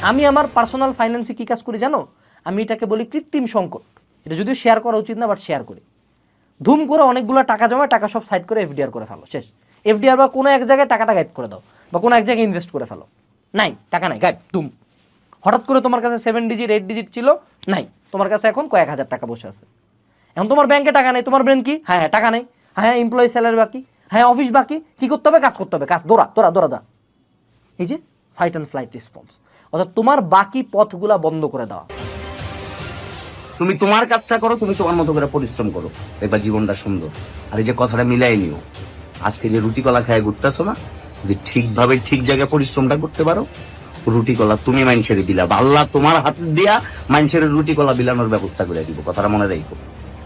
S7: আমি আমার পার্সোনাল ফাইন্যান্সে কি কাজ করি জানো? আমি এটাকে বলি কৃত্রিম সংকট। এটা যদিও শেয়ার করা উচিত না, বাট শেয়ার করি। ধুম করে অনেকগুলো টাকা জমা, টাকা সব সাইড করে এফডিআর করে ফেলো, শেষ। এফডিআর বা কোনো এক জায়গায় টাকাটা গাইব করে দাও, বা কোনো এক জায়গায় ইনভেস্ট করে ফেলো, নাই টাকা নাই, গাইব ধুম। হঠাৎ করে তোমার কাছে 7 ডিজিট 8 ডিজিট ছিল, নাই, তোমার কাছে এখন কয়েক হাজার টাকা বসে আছে। এখন তোমার ব্যাংকে টাকা নেই, তোমার ব্রেন কি? হ্যাঁ টাকা নেই, হ্যাঁ এমপ্লয়ি স্যালারি বাকি, হ্যাঁ অফিস বাকি, কি করতে হবে? কাজ করতে হবে, কাজ, দৌড়া দৌড়া দৌড়া দৌড়া। এই যে ফাইট অ্যান্ড ফ্লাইট রেসপন্স, অর্থাৎ তোমার বাকি পথগুলা বন্ধ করে দেওয়া।
S10: তুমি তোমার কাজটা করো, তুমি তোমার মতো করে পরিশ্রম করো, এবার জীবনটা সুন্দর। আর এই যে কথাটা মিলাই নিও, আজকে যে রুটি কলা খায় ঘুরতেছো না, যদি ঠিকভাবে ঠিক জায়গায় পরিশ্রমটা করতে পারো, রুটি কলা তুমি মানুষের বিলাব, আল্লাহ তোমার হাতে দিয়া মানুষের রুটি কলা বিলানোর ব্যবস্থা করে দিব। কথাটা মনে রাখো,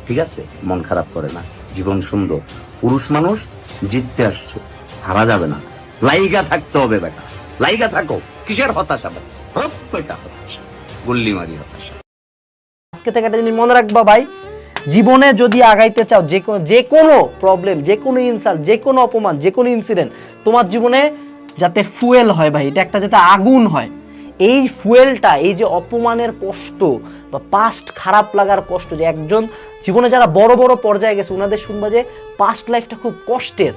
S10: ঠিক আছে? মন খারাপ করে না, জীবন সুন্দর। পুরুষ মানুষ জিততে আসছো, হারা যাবে না, লাইগা থাকতে হবে বেটা, লাইগা থাকো। কিসের হতাশা বেটা? হতাশা, গুল্লি মারি হতাশা।
S7: আজকে থেকে একটা জিনিস মনে রাখবা ভাই, জীবনে যদি আগাইতে চাও, যে কোনো প্রবলেম, যে কোনো ইনসাল্ট, যে কোনো অপমান, যে কোনো ইনসিডেন্ট তোমার জীবনে যাতে ফুয়েল হয় ভাই, এটা একটা যাতে আগুন হয়। এই ফুয়েলটা, এই যে অপমানের কষ্ট বা পাস্ট খারাপ লাগার কষ্ট, যে একজন জীবনে যারা বড় বড় পর্যায়ে গেছে ওনাদের শুনবা যে পাস্ট লাইফটা খুব কষ্টের,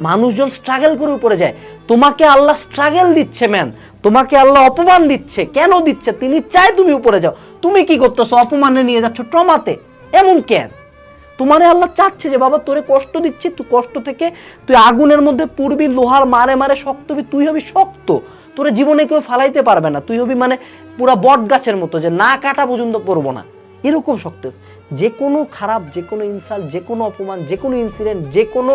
S7: মানুষজন স্ট্রাগল করে উপরে যায়। তোমাকে আল্লাহ স্ট্রাগল দিচ্ছে ম্যান, তোমাকে আল্লাহ অপমান দিচ্ছে। কেন দিচ্ছে? তিনি চায় তুমি উপরে যাও। তুমি কি করতেছো? অপমানে নিয়ে যাচ্ছ ট্রমাতে। এমন কেন? তোমারে আল্লাহ চাচ্ছে যে বাবা তোরে কষ্ট দিচ্ছি, তুই কষ্ট থেকে তুই আগুনের মধ্যে পড়বি, লোহার মারে মারে শক্ত হবি, তুই হবি শক্ত, তোরে জীবনে কেউ ফালাইতে পারবে না, তুই হবি মানে পুরা বট গাছের মতো, যে না কাটা পর্যন্ত পড়বো না, এরকম শক্ত। যে কোনো খারাপ, যে কোনো ইনসাল্ট, যে কোনো অপমান, যে কোনো ইনসিডেন্ট, যে কোনো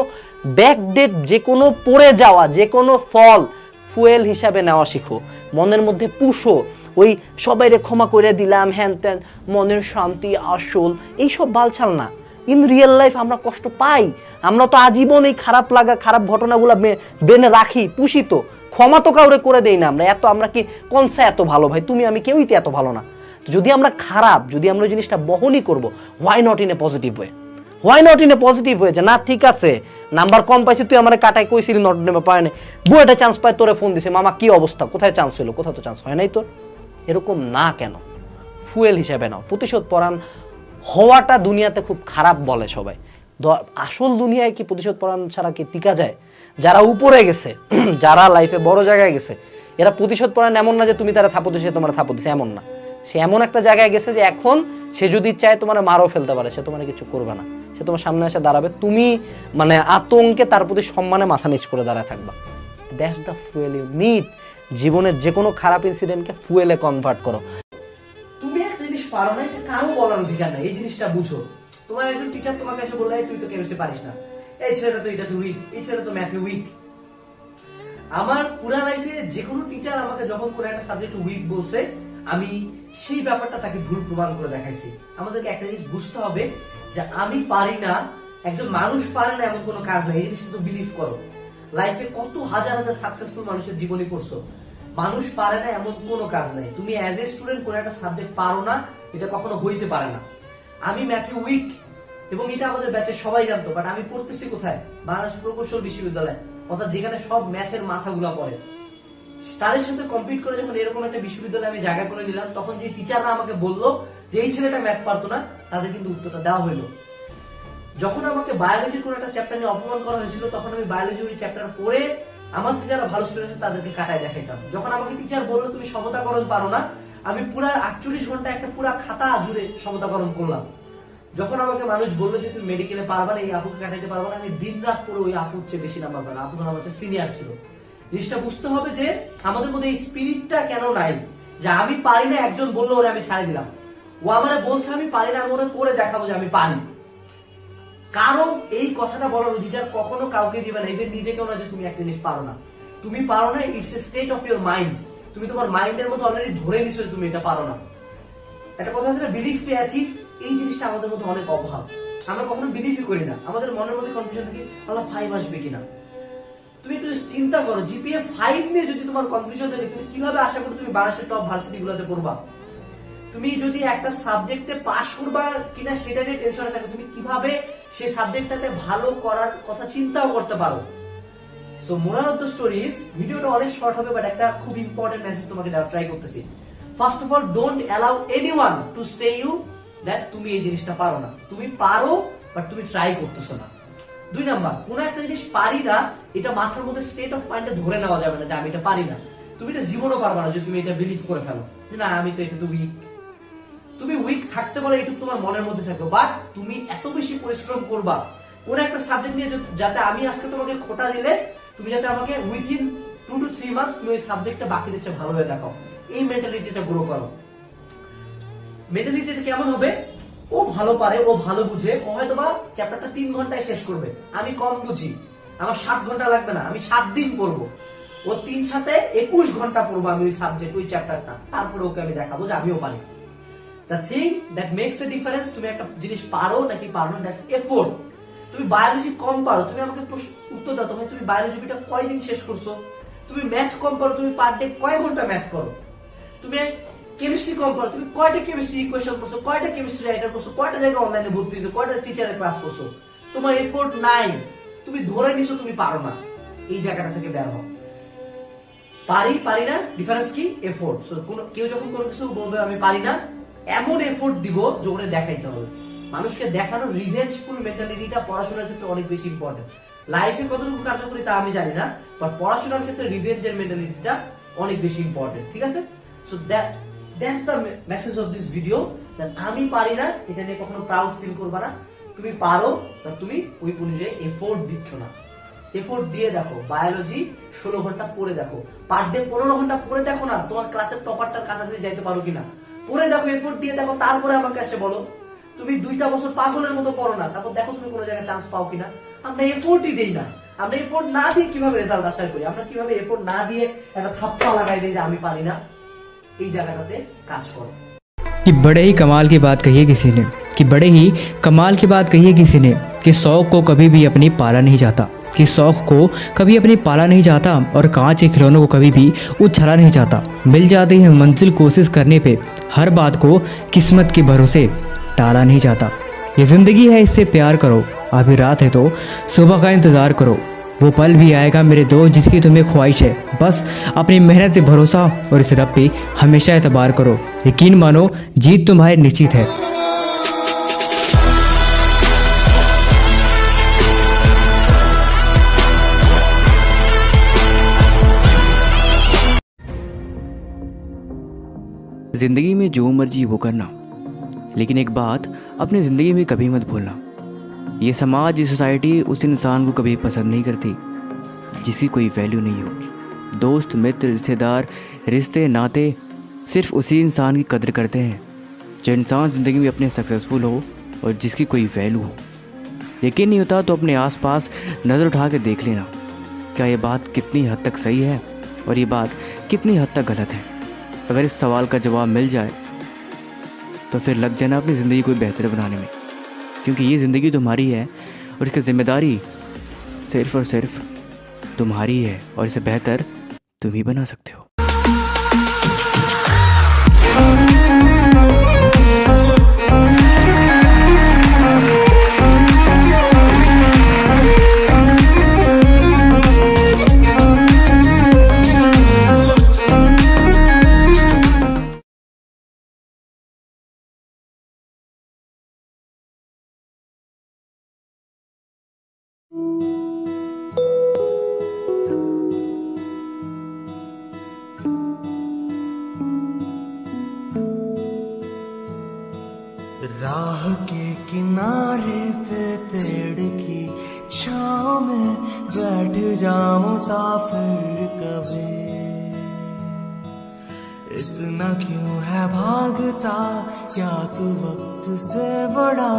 S7: ব্যাকডেট, যে কোনো পড়ে যাওয়া, যে কোনো ফল ফুয়েল হিসাবে নেওয়া শিখো, মনের মধ্যে পুষো। ওই সবাইরে ক্ষমা করে দিলাম, হ্যান ত্যান, মনের শান্তি আসল, এইসব বালছাল না। ইন রিয়েল লাইফ আমরা কষ্ট পাই, আমরা তো আজীবন এই খারাপ লাগা, খারাপ ঘটনাগুলো বেনে রাখি, পুষি, তো ক্ষমা তো কাউরে করে দেই না আমরা। আমরা কি কনসা এত ভালো ভাই? তুমি আমি কেউই তো এত ভালো না। যদি আমরা খারাপ, যদি আমরা জিনিসটা বহনই করবো, why not in a positive way? Why not in a positive way? যে না ঠিক আছে, নাম্বার কম পাইছি, তুই আমার কাটাই কইছিলি, নট নেবে পায় না, বইটা চান্স পায়, তোরে ফোন দিছে, মামা কি অবস্থা, কোথায় চান্স হলো? কোথাও তো চান্স হয় নাই তোর। এরকম না কেন? ফুয়েল হিসেবে নাও। প্রতিশোধ পরায়ণ হওয়াটা দুনিয়াতে খুব খারাপ বলে সবাই। আসল দুনিয়ায় কি প্রতিশোধ পরায়ণ ছাড়া কি টিকা যায়? যারা উপরে গেছে, যারা লাইফে বড় জায়গায় গেছে, এরা প্রতিশোধ পরায়ণ এমন না যে তুমি তারা থাপো দিছে, তোমার থাপো দিছে, এমন না। সে এমন একটা জায়গায় গেছে যে এখন সে যদি চায় তোমার মারও ফেলতে পারে, সে তোমার কিছু করবে না, সে তোমার সামনে এসে দাঁড়াবে, তুমি মানে আতঙ্কে তার প্রতি সম্মানে মাথা নিচ করে দাঁড়ায় থাকবা। That's the fuel you need. জীবনের যে কোনো খারাপ ইনসিডেন্টকে ফুয়েলে কনভার্ট করো। তুমি একটা জিনিস পারো না, এটা কারো বলার অধিকার নাই, এই জিনিসটা বুঝো। তোমার একজন টিচার তোমাকে এসে বললে তুই তো কেমিস্ট্রি পারিস না, এই ছেলেটা তো এটাতে উইক, এই ছেলেটা তো ম্যাথে উইক। আমার পুরা লাইফে যে কোনো টিচার আমাকে যখন কোনো একটা সাবজেক্ট উইক বলছে, আমি সেই ব্যাপারটা তাকে ভুল প্রমাণ করে দেখাইছি। আমাদেরকে একটা জিনিস বুঝতে হবে যে আমি পারি না, একজন মানুষ পারে না এমন কোনো কাজ নাই, এই জিনিসটা তো বিলিভ করো। লাইফে কত হাজার হাজার সাকসেসফুল মানুষের জীবনী পড়ছো, মানুষ পারে না এমন কোনো কাজ নাই। তুমি অ্যাজ এ স্টুডেন্ট কোনো একটা সাবজেক্ট পারো না, এটা কখনো হইতে পারে না। আমি ম্যাথে উইক, এবং এটা আমাদের ব্যাচে সবাই জানতো, বাট আমি পড়তেছি কোথায়? বাংলাদেশ প্রকৌশল বিশ্ববিদ্যালয়, অর্থাৎ যেখানে সব ম্যাথের মাথাগুলা পড়ে। তাদের সাথে কম্পিট করে যখন এরকম একটা বিশ্ববিদ্যালয়ে আমি জায়গা করে দিলাম, তখন যে টিচাররা আমাকে বললো যে এই ছেলেটা ম্যাথ পারতো না, তাদের কিন্তু উত্তরটা দেওয়া হইলো। যখন আমাকে বায়োলজির কোনো একটা চ্যাপ্টার নিয়ে অপমান করা হয়েছিল, তখন আমি বায়োলজি ওই চ্যাপ্টার পড়ে আমার যে যারা ভালো স্টুডেন্ট আছে তাদেরকে কাটায় দেখাইতাম। যখন আমাকে টিচার বললো তুমি সমতাকরণ পারো না, আমি পুরা 48 ঘন্টা একটা পুরা খাতা জুড়ে সমতাকরণ করলাম। যখন আমাকে মানুষ বললো যে তুমি মেডিকেলে পারবা না, এই আপুকে কাটাইতে পারবা না, আমি দিন রাত পরে ওই আপুর চেয়ে বেশি নাম্বার পেলাম। আপু আমার চেয়ে সিনিয়র ছিল। জিনিসটা বুঝতে হবে যে আমাদের মধ্যে এই স্পিরিটটা কেন নাই, যে আমি পারি না, একজন বললো ওরে আমি ছাড়ে দিলাম, ও আমারে বলছে আমি পারি না, আমি ওরে করে দেখাবো যে আমি পারি। কারণ এই কথাটা বলার অধিকার কখনো কাউকে দিবে না, ইভেন নিজেকেও না, যে তুমি একটা জিনিস পারো না। তুমি পারো না, it's a state of your mind. তুমি তোমার মাইন্ডের মধ্যে অলরেডি ধরে নিছো যে তুমি এটা পারো না। একটা কথা আছে না, বিলিভ টু অ্যাচিভ, এই জিনিসটা আমাদের মধ্যে অনেক অভাব। আমরা কখনো বিলিভই করি না, আমাদের মনের মধ্যে কনফিউশন থাকে আল্লাহ 5 আসবে কিনা।
S2: তুমি একটু চিন্তা করো, জিপিএ 5 নিয়ে যদি তোমার কনফিউশন থাকে, তুমি কিভাবে আশা করো তুমি বাংলাদেশের টপ ভার্সিটিগুলোতে পড়বা? তুমি যদি একটা সাবজেক্টে পাস করবা কিনা সেটা নিয়ে টেনশনে থাকো, তুমি কিভাবে সেই সাবজেক্টটাতে ভালো করার কথা চিন্তাও করতে পারো। So moral of the story is, ভিডিওটা অনেক শর্ট হবে বাট একটা খুব ইম্পর্টেন্ট মেসেজ তোমাকে দেওয়ার ট্রাই করতেছি। First of all, don't allow anyone to say you that তুমি এই জিনিসটা পারো না। তুমি পারো বাট তুমি ট্রাই করতেছো না। 2 নাম্বার, কোন একটা জিনিস পারি না এটা মাথার মধ্যে স্টেট অফ মাইন্ডে ধরে নেওয়া যাবে না যে আমি এটা পারি না। তুমি এটা জীবনও পারবা না যদি তুমি এটা বিলিভ করে ফেলো যে না আমি তো এটাতে উইক। তুমি উইক থাকতে পারো, এটুকু তোমার মনের মধ্যে থাকবে, বাট তুমি এত বেশি পরিশ্রম করবা কোন একটা সাবজেক্ট নিয়ে, যাতে আমি আজকে তোমাকে খোটা দিলে তুমি যাতে আমাকে উইথিন 2 to 3 মান্থস তুমি ওই সাবজেক্টটা বাকিদের চেয়ে ভালো হয়ে দেখাও। এই মেন্টালিটিটা গ্রো করো। মেন্টালিটিটা কেমন হবে? ও ভালো পারে, ও ভালো বুঝে, ও হয়তো বা চ্যাপ্টারটা 3 ঘন্টায় শেষ করবে, আমি কম বুঝি, আমার 7 ঘন্টা লাগবে না, আমি 7 দিন পড়বো। ও 3 সাথে 21 ঘন্টা পড়বো আমি ওই সাবজেক্ট, ওই চ্যাপ্টারটা, তারপরে ওকে আমি দেখাবো যে আমিও পারি। The thing that makes a difference, তুমি একটা জিনিস পারো নাকি পারো না, দ্যাটস এফোর্ট। তুমি বায়োলজি কম পারো, তুমি আমাকে উত্তর দাও, তুমি বায়োলজিটা কয়দিন শেষ করছো? তুমি ম্যাথ কম পারো, তুমি পার ডে কয় ঘন্টা ম্যাথ করো? তুমি কেমিস্ট্রি কম পারো, তুমি কয়টা কেমিস্ট্রি ইকুয়েশন করছো, কয়টা কেমিস্ট্রি রাইটার করছো, কয়টা জায়গায় অনলাইনে ভর্তি হয়েছো, কয়টা টিচারের ক্লাস করছো? তোমার এফোর্ট নাই, তুমি ধরে নিছো তুমি পারো না। এই জায়গাটা থেকে বের হও। পারি না ডিফারেন্স কি? এফোর্ট। সো কেউ যখন কোনো কিছু বলবে আমি পারি না, এমন এফোর্ট দিব যেগুলো দেখাইতে হবে। মানুষকে দেখানো রিভেঞ্জফুল মেন্টালিটিটা পড়াশোনার ক্ষেত্রে অনেক বেশি ইম্পর্টেন্ট। লাইফে কতটুকু কার্যকরী তা আমি জানি না, বাট পড়াশোনার ক্ষেত্রে রিভেঞ্জের মেন্টালিটিটা অনেক বেশি ইম্পর্টেন্ট। ঠিক আছে? So that's the message of this video. আমি পারি না এটা নিয়ে কখনো প্রাউড ফিল করবা না। তুমি পারো, তুমি ওই অনুযায়ী এফোর্ট দিচ্ছ না। এফোর্ট দিয়ে দেখো। বায়োলজি 16 ঘন্টা পড়ে দেখো, পার ডে 15 ঘন্টা পড়ে দেখো না, তোমার ক্লাসের টপারটার কাছাকাছি যাইতে পারো কিনা পড়ে দেখো, এফোর্ট দিয়ে দেখো, তারপরে আমাকে এসে বলো। তুমি 2টা বছর পাগলের মতো পড়ো না, তারপর দেখো তুমি কোনো জায়গায় চান্স পাও কিনা। আমরা এফোর্টই দেই না। আমরা এফোর্ট না দিয়ে কিভাবে রেজাল্ট আশা করি? আমরা কিভাবে এফোর্ট না দিয়ে একটা থাপ্পা লাগাই দিই যে আমি পারি না। এই জায়গাটাতে কাজ করো।
S1: कि बड़े ही कमाल की बात कही है किसी ने, कि बड़े ही कमाल की बात कही है किसी ने, कि शौक़ को कभी भी अपनी पाला नहीं जाता, कि शौक़ को कभी अपनी पाला नहीं जाता, और कांच के खिलौनों को कभी भी उछाला नहीं जाता। मिल जाती है मंजिल कोशिश करने पे, हर बात को किस्मत के भरोसे टाला नहीं जाता। ये ज़िंदगी है, इससे प्यार करो, अभी रात है तो सुबह का इंतज़ार करो। वो पल भी आएगा मेरे दोस्त जिसकी तुम्हें ख्वाहिश है, बस अपनी मेहनत पे भरोसा और इस रब पे हमेशा एतबार करो। यकीन मानो जीत तुम्हारी निश्चित है। ज़िंदगी में जो मर्जी वो करना, लेकिन एक बात अपनी ज़िंदगी में कभी मत भूलना, ये समाज, ये सोसाइटी उस इंसान को कभी पसंद नहीं करती जिसकी कोई वैल्यू नहीं हो। दोस्त, मित्र, रिश्तेदार, रिश्ते नाते सिर्फ उसी इंसान की कदर करते हैं जो इंसान ज़िंदगी में अपने सक्सेसफुल हो और जिसकी कोई वैल्यू हो। यकीन नहीं होता तो अपने आसपास नज़र उठा के देख लेना, क्या ये बात कितनी हद तक सही है और ये बात कितनी हद तक गलत है। अगर इस सवाल का जवाब मिल जाए तो फिर लग जाना अपनी ज़िंदगी को बेहतर बनाने में, क्योंकि ये ज़िंदगी तुम्हारी है और इसकी जिम्मेदारी सिर्फ़ और सिर्फ तुम्हारी है, और इसे बेहतर तुम ही बना सकते हो।
S11: राह के किनारे पे पेड़ की छाँव में बैठ जा मुसाफिर कभी। इतना क्यों है भागता, क्या तू वक्त से बड़ा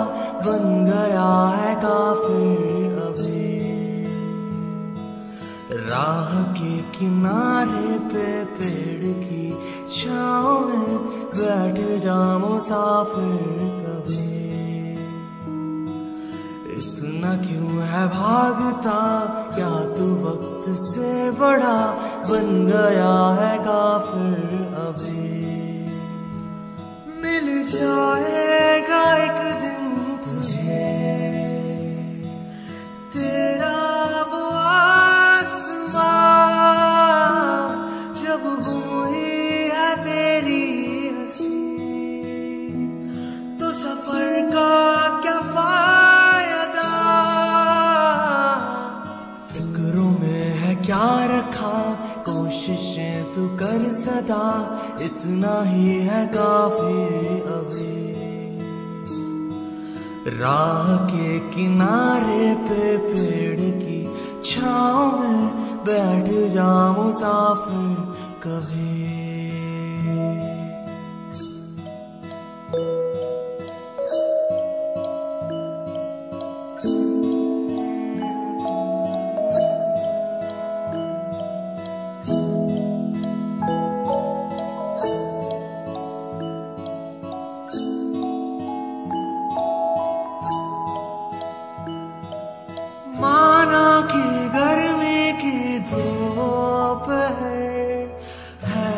S11: बन गया है काफिर अभी। राह के किनारे पे पेड़ की छाँव में बैठ जा मुसाफिर कभी। इतना क्यों है भागता, क्या तू वक्त से बड़ा बन गया है काफिर अभी। मिल जाएगा एक दिन तुझे तेरा वो आसमां, जब गुम हुई है तेरी हंसी तो सफर का क्या फायदा। फिक्रों में है क्या रखा, कोशिशें तू कर सदा, इतना ही है काफी अभी। राह के किनारे पे पेड़ की छांव में बैठ जा मुसाफिर कभी। माना कि गर्मी की दोपहर है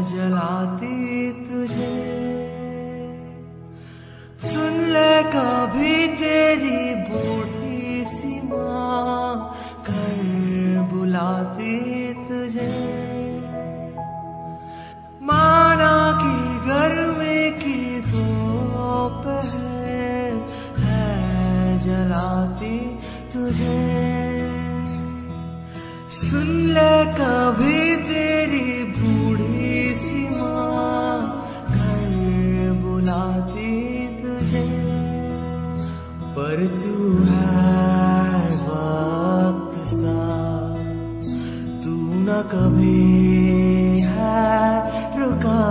S11: जलाती तुझे, सुन ले कभी तेरी बूढ़ी सी माँ कर बुलाती तुझे। माना कि गर्मी की दोपहर है जलाती तुझे, सुन ले कभी तेरी बूढ़ी सी माँ घर बुलाती तुझे। पर तू है वक्त सा, तू न कभी है रुका,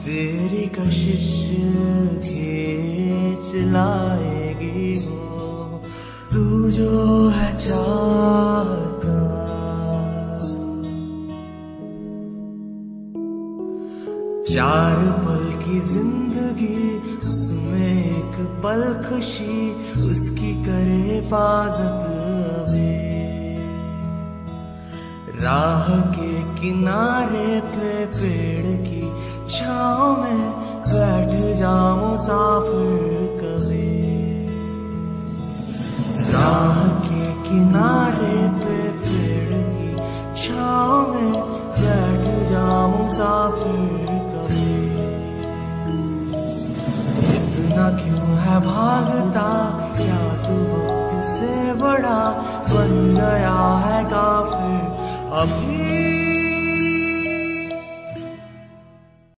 S11: तेरी कशिश खींच लाएगी वो तू जो है चाहता। चार पल की जिंदगी, उसमें एक पल खुशी, उसकी करे हिफाजत अभी। राह के किनारे पे पेड़ की छांव में बैठ जा मुसाफिर कभी। राह के किनारे पे पेड़ की छांव में बैठ जा मुसाफिर कभी। इतना क्यों है भागता, क्या तू वक्त से बड़ा बन गया है काफिर अभी।